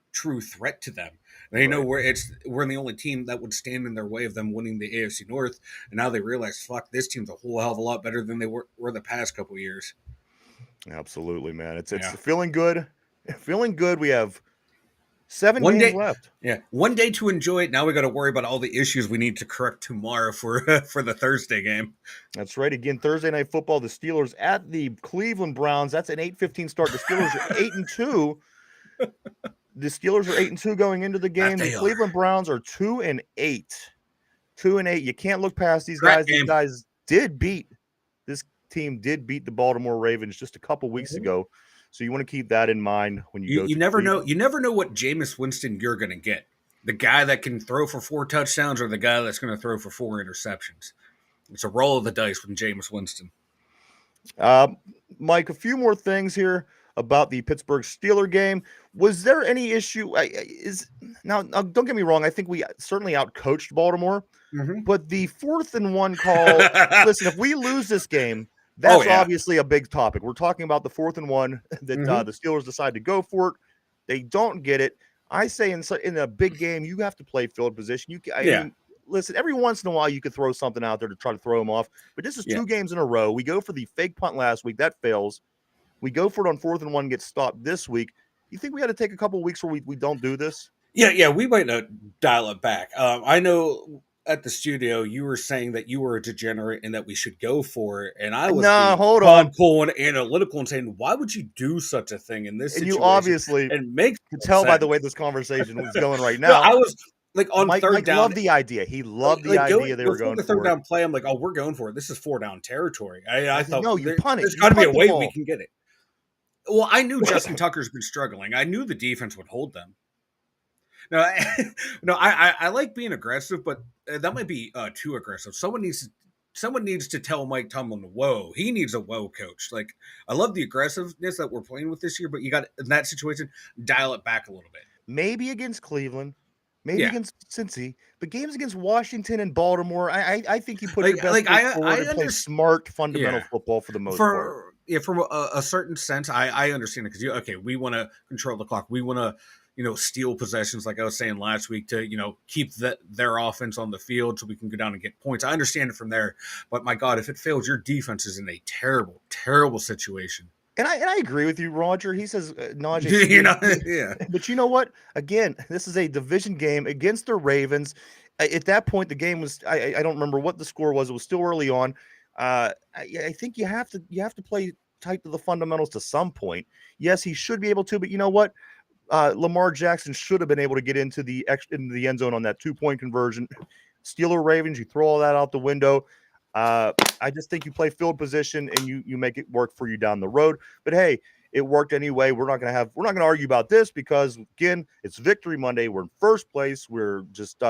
threat to them. They know we're the only team that would stand in their way of them winning the AFC North, and now they realize, fuck, this team's a whole hell of a lot better than they were the past couple of years. Absolutely, man. It's feeling good. Feeling good. We have 7 games left. Yeah, 1 day to enjoy it. Now we got to worry about all the issues we need to correct tomorrow for the Thursday game. That's right. Again, Thursday Night Football, the Steelers at the Cleveland Browns. That's an 8:15 start. The Steelers are 8-2. The Steelers are 8-2 going into the game. The Cleveland Browns are 2-8. 2-8. You can't look past these guys. These guys this team did beat the Baltimore Ravens just a couple weeks ago. So you want to keep that in mind when you go. You never know. You never know what Jameis Winston you're going to get. The guy that can throw for 4 touchdowns or the guy that's going to throw for 4 interceptions. It's a roll of the dice with Jameis Winston. Mike, a few more things here about the Pittsburgh Steeler game. Was there any issue? Now, don't get me wrong. I think we certainly outcoached Baltimore, but the 4th and 1 call. Listen, if we lose this game, that's obviously a big topic. We're talking about the 4th and 1 that the Steelers decide to go for it. They don't get it. I say in a big game, you have to play field position. I mean, listen, every once in a while you could throw something out there to try to throw them off, but this is 2 games in a row. We go for the fake punt last week. That fails. We go for it on 4th and 1, gets stopped this week. You think we had to take a couple of weeks where we don't do this? Yeah, we might not dial it back. I know at the studio, you were saying that you were a degenerate and that we should go for it, and I was No, being hold calm, on. cool, and analytical, and saying, "Why would you do such a thing in this And you situation?" obviously And make can no tell by the sense. way this conversation was going right No, now. I was like on third Mike down, loved the idea. He loved the like idea going they were before going the third for it. down play. I'm like, "Oh, we're going for it. This is 4 down territory." I I said, thought no, you punt it. there's You got to be a punt the way we ball. can get it. Well, I knew Justin Tucker's been struggling. I knew the defense would hold them. No, I like being aggressive, but that might be too aggressive. Someone needs to tell Mike Tomlin, "Whoa!" He needs a whoa coach. Like I love the aggressiveness that we're playing with this year, but you got in that situation dial it back a little bit. Maybe against Cleveland, maybe Yeah, against Cincy, but games against Washington and Baltimore, I think you put your best like foot forward I and play understand. smart, fundamental Yeah, football for the most part. from a certain sense, I understand it because okay, we want to control the clock. We want to steal possessions, like I was saying last week, to keep their offense on the field so we can go down and get points. I understand it from there, but my God, if it fails, your defense is in a terrible, terrible situation. And I agree with you, Roger. He says Najee, Yeah. but you know what? Again, this is a division game against the Ravens. At that point, the game was I don't remember what the score was. It was still early on. I think you have to play tight to the fundamentals to some point. Yes, he should be able to, but you know what? Lamar Jackson should have been able to get into the end zone on that 2-point conversion. Steeler Ravens, you throw all that out the window. I just think you play field position and you make it work for you down the road. But hey, it worked anyway. We're not gonna argue about this because again, it's Victory Monday. We're in first place. We're just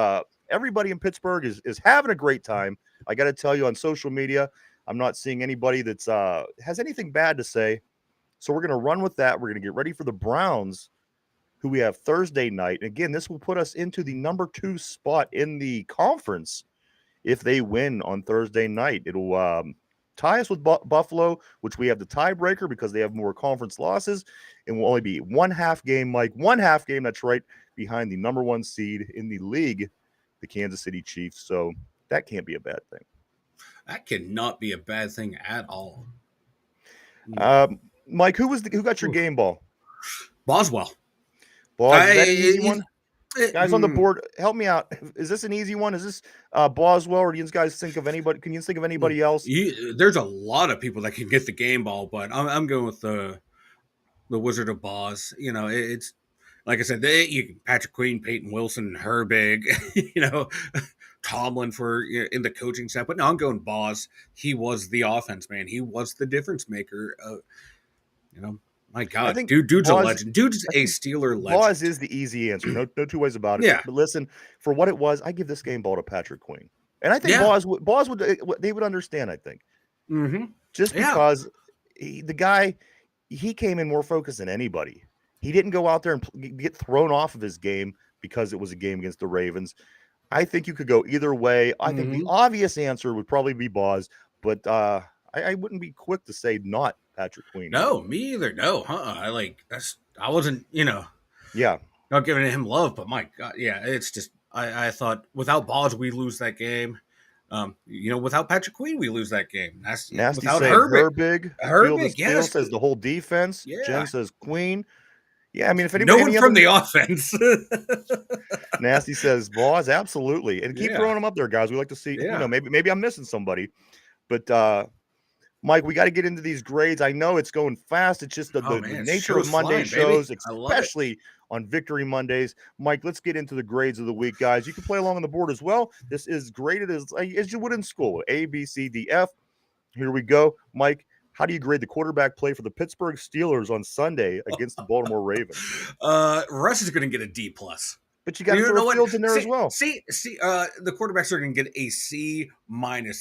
everybody in Pittsburgh is having a great time. I got to tell you on social media, I'm not seeing anybody that's has anything bad to say. So we're gonna run with that. We're gonna get ready for the Browns, who we have Thursday night. And again, this will put us into the number 2 spot in the conference. If they win on Thursday night, it'll tie us with Buffalo, which we have the tiebreaker because they have more conference losses, and will only be one half game, Mike, one half game. That's right, behind the number 1 seed in the league, the Kansas City Chiefs. So that can't be a bad thing. That cannot be a bad thing at all. Mike, who got your game ball? Boswell. Is that an easy one? Guys on the board, help me out. Is this an easy one? Is this Boswell, or do you guys think of anybody? Can you think of anybody else? There's a lot of people that can get the game ball, but I'm going with the Wizard of Boz. It's like I said, Patrick Queen, Peyton Wilson, Herbig, Tomlin for in the coaching staff. But no, I'm going Boz. He was the offense man. He was the difference maker. My God, dude's a legend. Dude's a Steeler legend. Boz is the easy answer. No two ways about it. Yeah. But listen, for what it was, I give this game ball to Patrick Queen, and I think Boz would they would understand. I think, just because the guy, he came in more focused than anybody. He didn't go out there and get thrown off of his game because it was a game against the Ravens. I think you could go either way. I think the obvious answer would probably be Boz, but I wouldn't be quick to say not Patrick Queen. No, me either. No, I wasn't, yeah, not giving him love, but my God, yeah, it's just I thought without Boz we lose that game. Without Patrick Queen we lose that game. That's Nasty without saying Herbig. Herbig, Yes, says the whole defense. Yeah. Jen says Queen. Yeah, I mean, if anybody, no one from the offense. Nasty says Boz, absolutely, and keep throwing them up there, guys. We like to see. Maybe I'm missing somebody, but Mike, we got to get into these grades. I know it's going fast. It's just the nature of Monday shows, especially on Victory Mondays. Mike, let's get into the grades of the week, guys. You can play along on the board as well. This is graded as you would in school, A, B, C, D, F. Here we go. Mike, how do you grade the quarterback play for the Pittsburgh Steelers on Sunday against the Baltimore Ravens? Russ is going to get a D+. But you got to throw Fields in there as well. The quarterbacks are going to get a C-.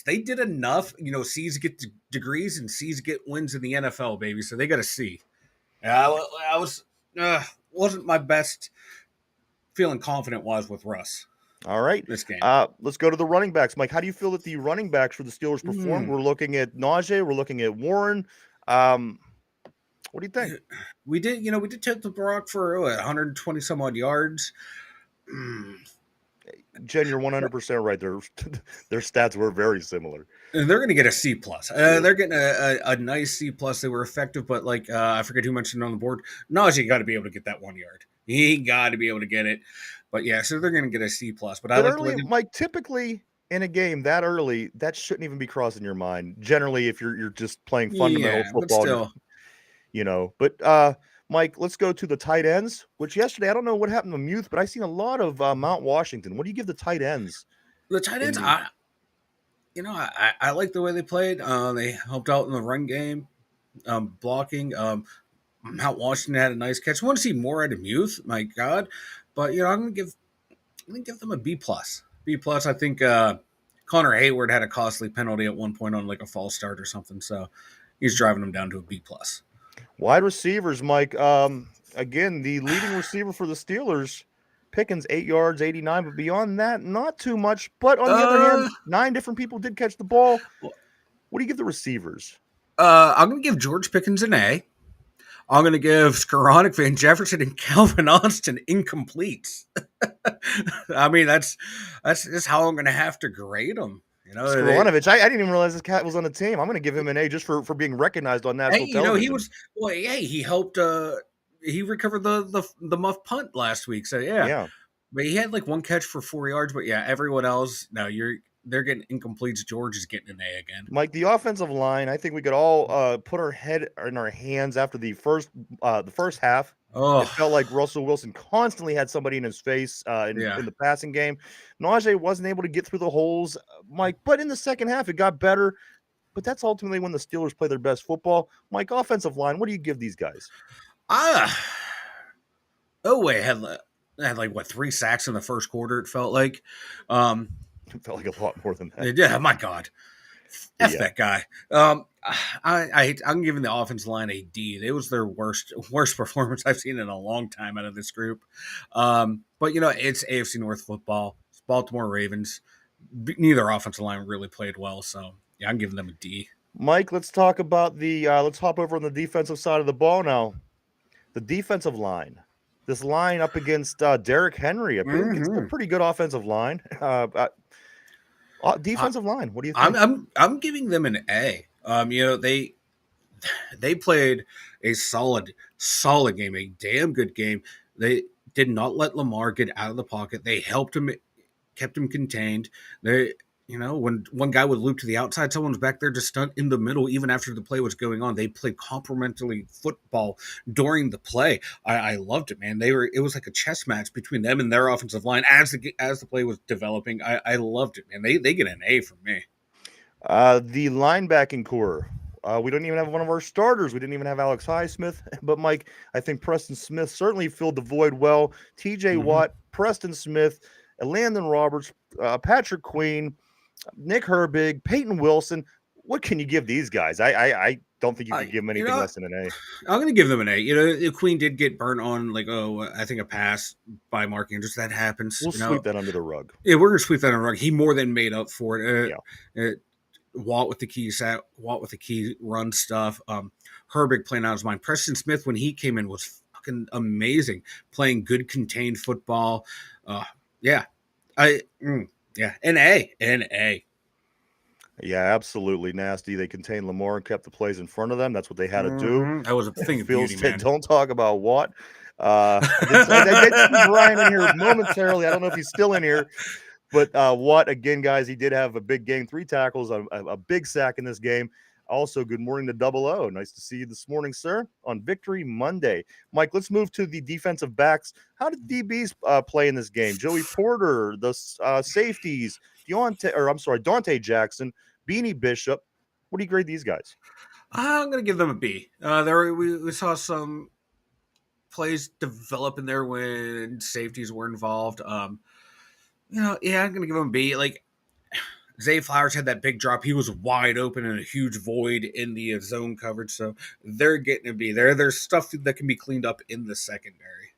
They did enough. C's get degrees and C's get wins in the NFL, baby. So they got a C. I wasn't my best feeling confident-wise with Russ. All right. This game. Let's go to the running backs. Mike, how do you feel that the running backs for the Steelers performed? We're looking at Najee. We're looking at Warren. What do you think? We did take the Brock for 120 some odd yards. Jen, you're 100% right. Their stats were very similar. And they're going to get a C+. They're getting a nice C+. They were effective, but I forget who mentioned on the board. Najee got to be able to get that 1 yard. He got to be able to get it. But yeah, so they're going to get a C plus. But I But like the way early, Mike, typically in a game that early, that shouldn't even be crossing your mind. Generally, if you're just playing fundamental yeah, but football, still, But Mike, let's go to the tight ends. Which yesterday, I don't know what happened to Muth, but I seen a lot of Mount Washington. What do you give the tight ends the tight in ends, the? I like the way they played. They helped out in the run game, blocking. Mount Washington had a nice catch. I want to see more out of Muth. My God, but I'm gonna give them a B plus. B plus. I think Connor Hayward had a costly penalty at one point on like a false start or something, so he's driving them down to a B plus. Wide receivers, Mike. Again, the leading receiver for the Steelers, Pickens, 8 yards, 89. But beyond that, not too much. But on the other hand, 9 different people did catch the ball. What do you give the receivers? I'm gonna give George Pickens an A. I'm going to give Skoranek, Van Jefferson, and Calvin Austin incompletes. I mean, that's just how I'm going to have to grade them. Skoronovich, I didn't even realize this cat was on the team. I'm going to give him an A just for being recognized on national television. He was he helped. He recovered the muff punt last week. So yeah, but he had like one catch for 4 yards. But yeah, everyone else, no, they're getting incompletes. George is getting an A again. Mike, the offensive line, I think we could all put our head in our hands after the first half. Oh. It felt like Russell Wilson constantly had somebody in his face in the passing game. Najee wasn't able to get through the holes, Mike, but in the second half, it got better. But that's ultimately when the Steelers play their best football. Mike, offensive line, what do you give these guys? Had like what 3 sacks in the first quarter. It felt like. It felt like a lot more than that. Yeah, my God, that guy. I'm giving the offensive line a D. It was their worst performance I've seen in a long time out of this group. But it's AFC North football. It's Baltimore Ravens. Neither offensive line really played well, so yeah, I'm giving them a D. Mike, let's talk about let's hop over on the defensive side of the ball now. The defensive line. This line up against Derrick Henry. It's a pretty good offensive line. Defensive line. What do you think? I'm giving them an A. They played a solid game, a damn good game. They did not let Lamar get out of the pocket. They helped him, kept him contained. When one guy would loop to the outside, someone's back there just stuck in the middle, even after the play was going on. They played complementary football during the play. I loved it, man. It was like a chess match between them and their offensive line as the play was developing. I loved it, man. They get an A from me. The linebacking core. We don't even have one of our starters. We didn't even have Alex Highsmith. But, Mike, I think Preston Smith certainly filled the void well. TJ Watt, Preston Smith, Landon Roberts, Patrick Queen, Nick Herbig, Peyton Wilson. What can you give these guys? I don't think you can give them anything less than an A. I'm going to give them an A. Queen did get burnt on, I think a pass by Mark Andrews. That happens. We'll sweep that under the rug. Yeah, we're going to sweep that under the rug. He more than made up for it. Watt with the key run stuff. Herbig playing out his mind. Preston Smith, when he came in, was fucking amazing, playing good contained football. An A. Yeah, absolutely nasty. They contained Lamar and kept the plays in front of them. That's what they had to do. That was a thing of beauty, man. Don't talk about Watt. I did see Brian in here momentarily. I don't know if he's still in here. But Watt, again, guys, he did have a big game, 3 tackles, a big sack in this game. Also, good morning to Double O. Nice to see you this morning, sir, on Victory Monday. Mike, let's move to the defensive backs. How did DBs play in this game? Joey Porter, the safeties, Dante Jackson, Beanie Bishop. What do you grade these guys? I'm going to give them a B. We saw some plays develop in there when safeties were involved. I'm going to give him a B. Zay Flowers had that big drop. He was wide open in a huge void in the zone coverage. So they're getting a B. There's stuff that can be cleaned up in the secondary.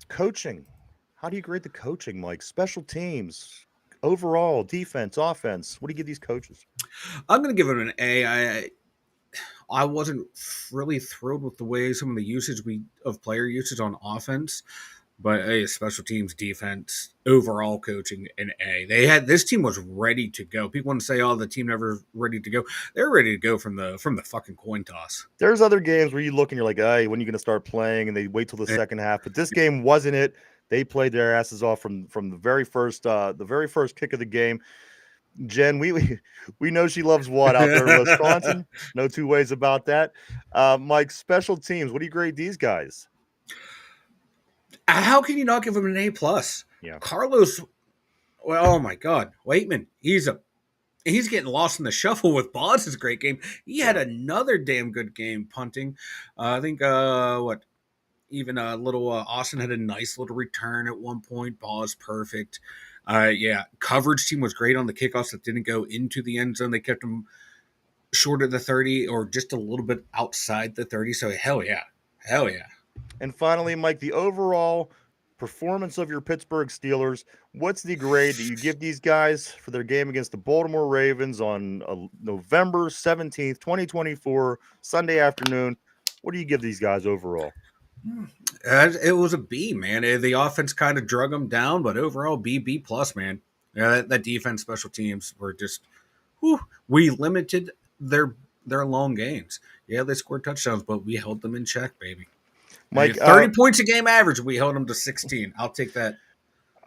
Coaching. How do you grade the coaching, Mike? Special teams, overall, defense, offense. What do you give these coaches? I'm going to give them an A. I wasn't really thrilled with the way some of the usage of player usage on offense. But hey, special teams, defense, overall coaching, an A. This team was ready to go. People want to say, "Oh, the team never ready to go." They're ready to go from the fucking coin toss. There's other games where you look and you're like, "Hey, when are you going to start playing?" And they wait till the second half. But this game wasn't it. They played their asses off from the very first kick of the game. Jen, we know she loves Watt out there in Wisconsin. No two ways about that. Mike, special teams. What do you grade these guys? How can you not give him an A plus? Yeah, Carlos. Well, oh my God, Waitman. He's getting lost in the shuffle with Bos's great game. He had another damn good game punting. I think even a little Austin had a nice little return at one point. Bos perfect. Coverage team was great on the kickoffs that didn't go into the end zone. They kept them short of the 30 or just a little bit outside the 30. So hell yeah. And finally, Mike, the overall performance of your Pittsburgh Steelers. What's the grade that you give these guys for their game against the Baltimore Ravens on November 17th, 2024, Sunday afternoon? What do you give these guys overall? It was a B, man. The offense kind of drug them down, but overall B plus, man. Yeah, that defense, special teams were just, we limited their long gains. Yeah, they scored touchdowns, but we held them in check, baby. Mike, 30 points a game average. We held them to 16. I'll take that.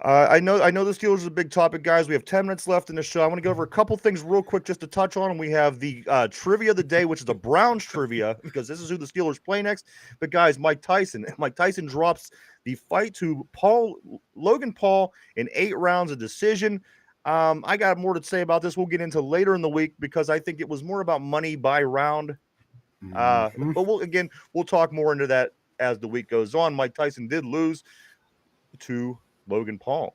I know the Steelers is a big topic, guys. We have 10 minutes left in the show. I want to go over a couple things real quick just to touch on. We have the trivia of the day, which is the Browns trivia, because this is who the Steelers play next. But, guys, Mike Tyson drops the fight to Logan Paul in 8 rounds of decision. I got more to say about this. We'll get into later in the week because I think it was more about money by round. But we'll talk more into that as the week goes on. Mike Tyson did lose to Logan Paul.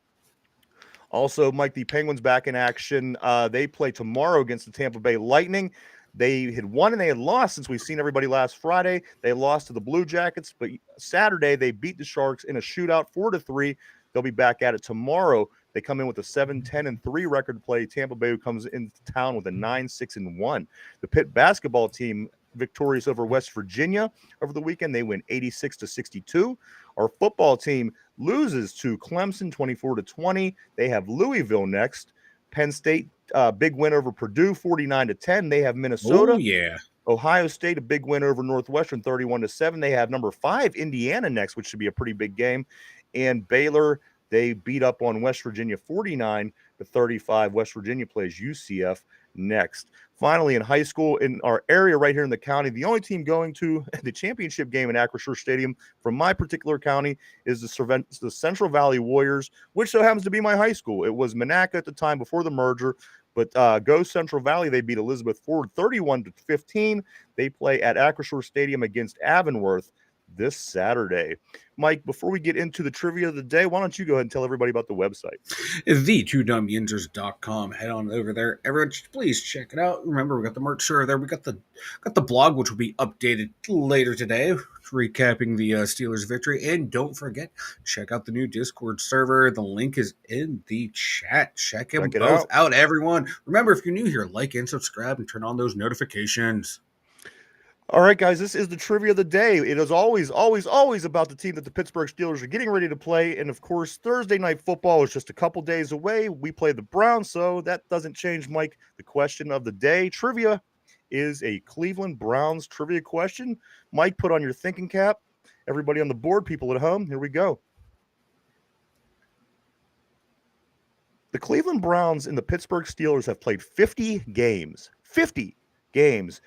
Also, Mike, the Penguins back in action. They play tomorrow against the Tampa Bay Lightning. They had won and they had lost since we've seen everybody last Friday. They lost to the Blue Jackets, but Saturday they beat the Sharks in a shootout 4-3. They'll be back at it tomorrow. They come in with a 7-10-3 record play. Tampa Bay, who comes into town with a 9-6-1. The Pitt basketball team victorious over West Virginia over the weekend. They win 86-62. Our football team loses to Clemson 24-20. They have Louisville next. Penn State, big win over Purdue 49-10. They have Minnesota. Oh, yeah. Ohio State, a big win over Northwestern 31-7. They have number 5 Indiana next, which should be a pretty big game. And Baylor, they beat up on West Virginia 49-35. West Virginia plays UCF next. Finally, in high school, in our area right here in the county, the only team going to the championship game in Acrisure Stadium from my particular county is the Central Valley Warriors, which so happens to be my high school. It was Monaca at the time before the merger, but go Central Valley. They beat Elizabeth Ford 31-15. They play at Acrisure Stadium against Avonworth this Saturday. Mike, before we get into the trivia of the day, why don't you go ahead and tell everybody about the website? The2dumbyinjers.com. Head on over there. Everyone, please check it out. Remember, we got the merch server there. We got the blog, which will be updated later today, recapping the Steelers victory. And don't forget, check out the new Discord server. The link is in the chat. Check them both out, everyone. Remember, if you're new here, like and subscribe and turn on those notifications. All right, guys, this is the trivia of the day. It is always about the team that the Pittsburgh Steelers are getting ready to play. And, of course, Thursday Night Football is just a couple days away. We play the Browns, so that doesn't change, Mike. The question of the day, trivia, is a Cleveland Browns trivia question. Mike, put on your thinking cap. Everybody on the board, people at home, here we go. The Cleveland Browns and the Pittsburgh Steelers have played 50 games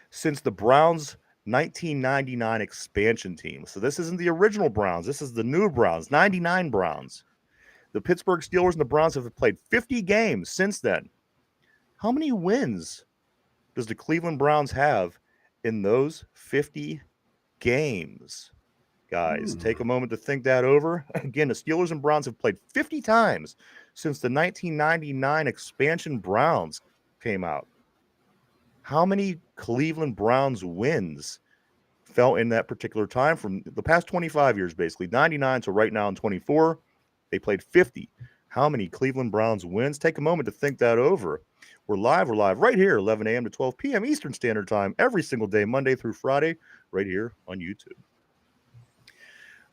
since the Browns' 1999 expansion team. So this isn't the original Browns. This is the new Browns, 99 Browns. The Pittsburgh Steelers and the Browns have played 50 games since then. How many wins does the Cleveland Browns have in those 50 games? Guys, take a moment to think that over. Again, the Steelers and Browns have played 50 times since the 1999 expansion Browns came out. How many Cleveland Browns wins fell in that particular time from the past 25 years, basically 99 to right now in 24? They played 50. How many Cleveland Browns wins? Take a moment to think that over. We're live right here, 11 a.m. to 12 p.m. Eastern Standard Time, every single day, Monday through Friday, right here on YouTube.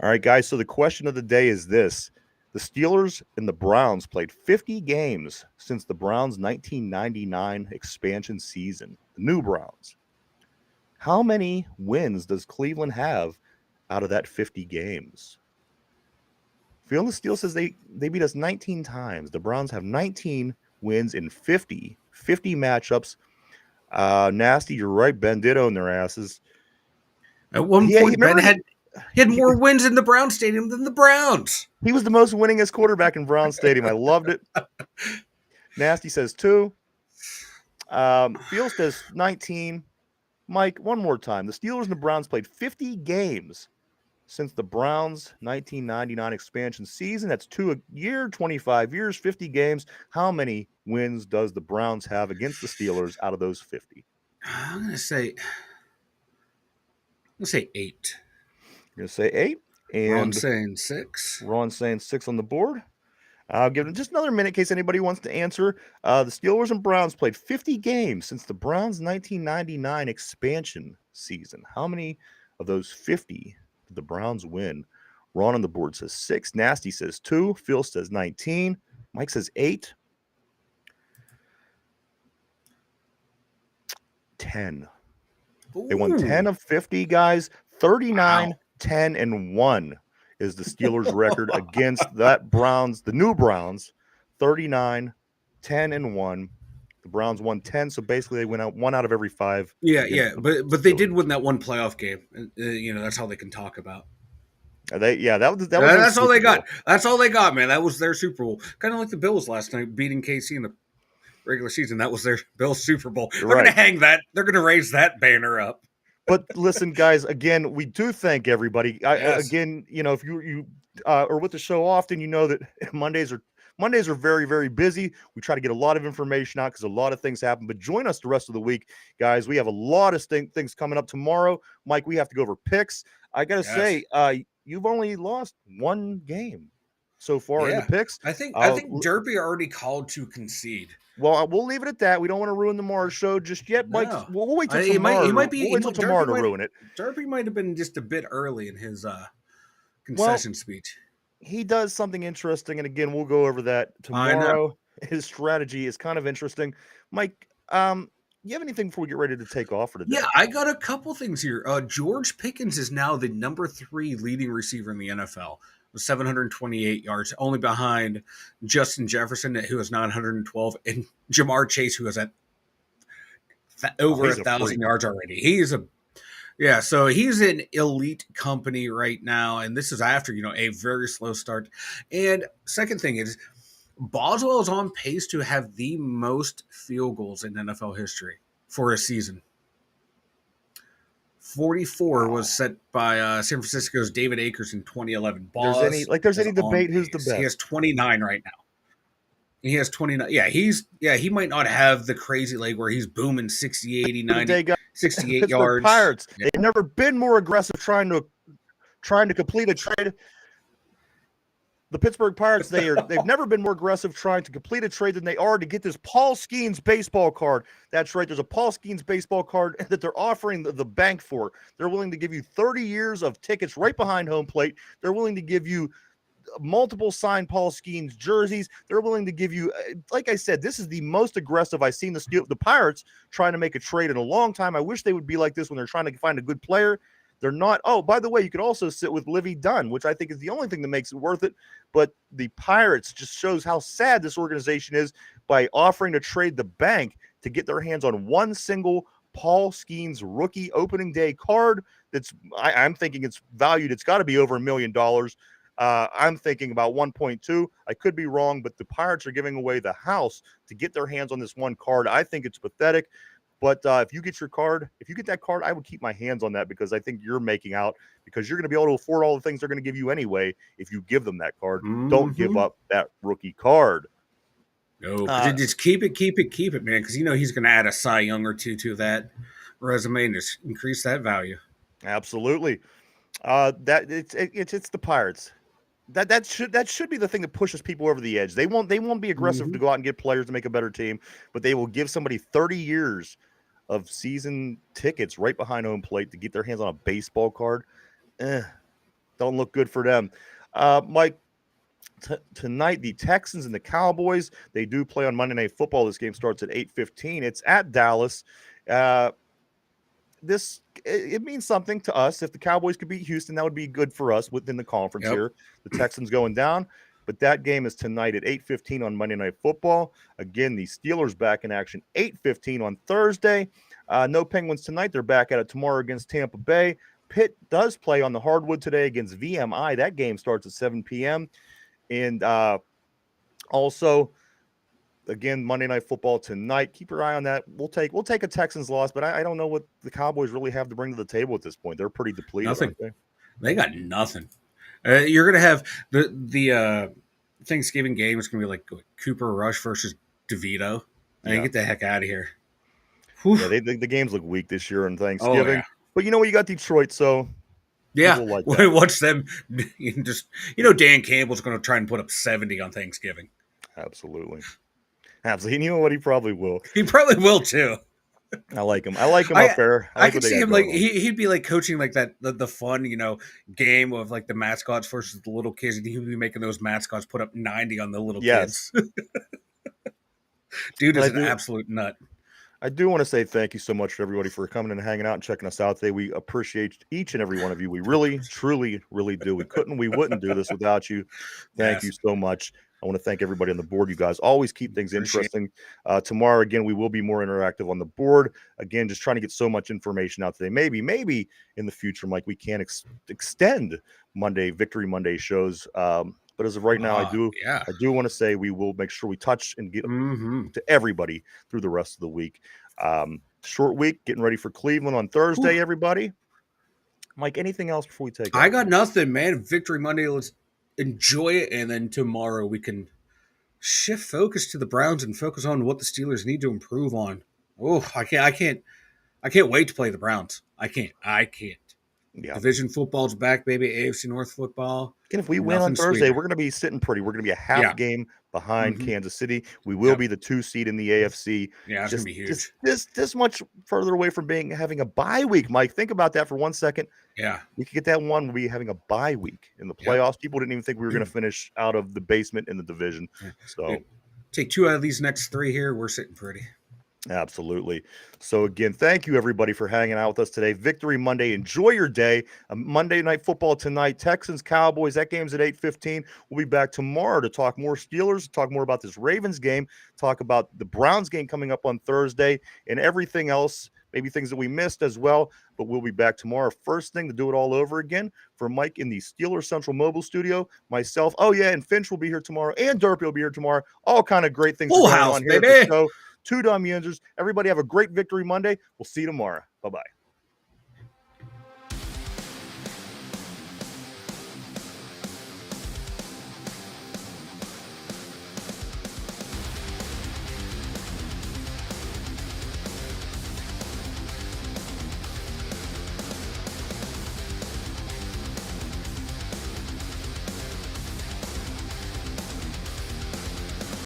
All right, guys. So the question of the day is this. The Steelers and the Browns played 50 games since the Browns' 1999 expansion season. The new Browns. How many wins does Cleveland have out of that 50 games? Fiona Steele says they beat us 19 times. The Browns have 19 wins in 50 matchups. Nasty, you're right. Ben did own their asses. At one He point, Ben remember had more wins in the Brown Stadium than the Browns. he was the most winningest quarterback in Brown Stadium. I loved it. Nasty says 2. Field says 19. Mike, one more time. The Steelers and the Browns played 50 games since the Browns' 1999 expansion season. That's 2 a year, 25 years, 50 games. How many wins does the Browns have against the Steelers out of those 50? I'm gonna say 8. You're going to say 8. And Ron's saying 6. Ron's saying 6 on the board. I'll give them just another minute in case anybody wants to answer. The Steelers and Browns played 50 games since the Browns' 1999 expansion season. How many of those 50 did the Browns win? Ron on the board says 6. Nasty says 2. Phil says 19. Mike says 8. 10. Ooh. They won 10 of 50, guys. 39, Wow. 10, and 1 is the Steelers' record against that Browns, the new Browns. 39, 10, and 1. The Browns won 10, so basically they went out 1 out of every 5. Yeah, but they did win that one playoff game. That's how they can talk about. That's all they got. That's all they got, man. That was their Super Bowl. Kind of like the Bills last night beating KC in the regular season. That was their Bills Super Bowl. They're going to hang that. They're going to raise that banner up. But listen, guys, again, we do thank everybody. Yes. Again, if you are with the show often, you know that Mondays are very, very busy. We try to get a lot of information out because a lot of things happen. But join us the rest of the week, guys. We have a lot of things coming up tomorrow. Mike, we have to go over picks. I got to say, you've only lost 1 game so far in the picks. I think Derby already called to concede. Well, we'll leave it at that. We don't want to ruin the Mars show just yet, Mike. No. We'll wait till tomorrow. We'll wait till tomorrow to ruin it. Derby might have been just a bit early in his concession speech. He does something interesting, and again, we'll go over that tomorrow. His strategy is kind of interesting. Mike, you have anything before we get ready to take off for today? Yeah, I got a couple things here. George Pickens is now the number 3 leading receiver in the NFL with 728 yards, only behind Justin Jefferson, who has 912, and Jamar Chase, who is at over 1,000 yards already. So he's an elite company right now, and this is after a very slow start. And second thing is, Boswell is on pace to have the most field goals in NFL history for a season. 44 was set by San Francisco's David Akers in 2011. There's any debate who's the best? He has 29 right now. He has 29. Yeah, he might not have the crazy leg where he's booming 60, 80, 90, 68 yards. Pirates. Yeah. They've never been more aggressive trying to complete a trade. The Pittsburgh Pirates, they've never been more aggressive trying to complete a trade than they are to get this Paul Skeens baseball card. That's right. There's a Paul Skeens baseball card that they're offering the bank for. They're willing to give you 30 years of tickets right behind home plate. They're willing to give you multiple signed Paul Skeens jerseys. They're willing to give you, like I said, this is the most aggressive I've seen the Pirates trying to make a trade in a long time. I wish they would be like this when they're trying to find a good player. They're not. Oh, by the way, you could also sit with Livy Dunn, which I think is the only thing that makes it worth it. But the Pirates just shows how sad this organization is by offering to trade the bank to get their hands on one single Paul Skeens rookie opening day card. I'm thinking it's valued. It's got to be over $1 million. I'm thinking about 1.2. I could be wrong, but the Pirates are giving away the house to get their hands on this one card. I think it's pathetic. But if you get that card, I would keep my hands on that because I think you're making out because you're going to be able to afford all the things they're going to give you anyway if you give them that card. Mm-hmm. Don't give up that rookie card. No, just keep it, man, because he's going to add a Cy Young or two to that resume and just increase that value. Absolutely. It's the Pirates. That should be the thing that pushes people over the edge. They won't be aggressive to go out and get players to make a better team, but they will give somebody 30 years of season tickets right behind home plate to get their hands on a baseball card. Don't look good for them. Mike, tonight the Texans and the Cowboys, they do play on Monday Night Football. This game starts at 8:15. It's at Dallas. It means something to us. If the Cowboys could beat Houston, that would be good for us within the conference here. The Texans going down, but that game is tonight at 8:15 on Monday Night Football. Again, the Steelers back in action 8:15 on Thursday. No Penguins tonight. They're back at it tomorrow against Tampa Bay. Pitt does play on the hardwood today against VMI. That game starts at 7 p.m. And also, again, Monday Night Football tonight. Keep your eye on that. We'll take a Texans loss, but I don't know what the Cowboys really have to bring to the table at this point. They're pretty depleted. Nothing. They got nothing. You're gonna have the Thanksgiving game is gonna be like Cooper Rush versus DeVito. Get the heck out of here. Whew. Yeah, the games look weak this year on Thanksgiving. But you know what? You got Detroit, so yeah, watch them. Just Dan Campbell's going to try and put up 70 on Thanksgiving. Absolutely. And you know what? He probably will. He probably will too. I like him. Up there. I could see him like he'd be like coaching like that the fun game of like the mascots versus the little kids, and he'd be making those mascots put up 90 on the little kids. Dude is an absolute nut. I do want to say thank you so much to everybody for coming and hanging out and checking us out today. We appreciate each and every one of you. We really, truly, really do. We wouldn't do this without you. Thank you so much. I want to thank everybody on the board. You guys always keep things interesting. Tomorrow, again, we will be more interactive on the board. Again, just trying to get so much information out today. Maybe in the future, Mike, we can extend Victory Monday shows. But as of right now, I do want to say we will make sure we touch and get to everybody through the rest of the week. Short week, getting ready for Cleveland on Thursday, everybody. Mike, anything else before we take I got nothing, man. Victory Monday, let's enjoy it. And then tomorrow we can shift focus to the Browns and focus on what the Steelers need to improve on. Oh, I can't wait to play the Browns. I can't. Yeah. Division football's back, baby. AFC North football. And if we win on Thursday, we're going to be sitting pretty. We're going to be a half game behind Kansas City. We will be the 2 seed in the AFC. Yeah, it's going to be huge. This much further away from having a bye week, Mike. Think about that for 1 second. Yeah. We could get that one. We'll be having a bye week in the playoffs. People didn't even think we were going to finish out of the basement in the division. So take 2 out of these next 3 here. We're sitting pretty. Absolutely. So again, thank you everybody for hanging out with us today. Victory Monday. Enjoy your day. Monday Night Football tonight. Texans, Cowboys. That game's at 8:15. We'll be back tomorrow to talk more Steelers, talk more about this Ravens game, talk about the Browns game coming up on Thursday, and everything else, maybe things that we missed as well. But we'll be back tomorrow. First thing to do it all over again. For Mike in the Steelers Central Mobile Studio, myself. Oh yeah, and Finch will be here tomorrow, and Derpy will be here tomorrow. All kind of great things going on here at the show. 2 dumb users. Everybody have a great Victory Monday. We'll see you tomorrow. Bye-bye.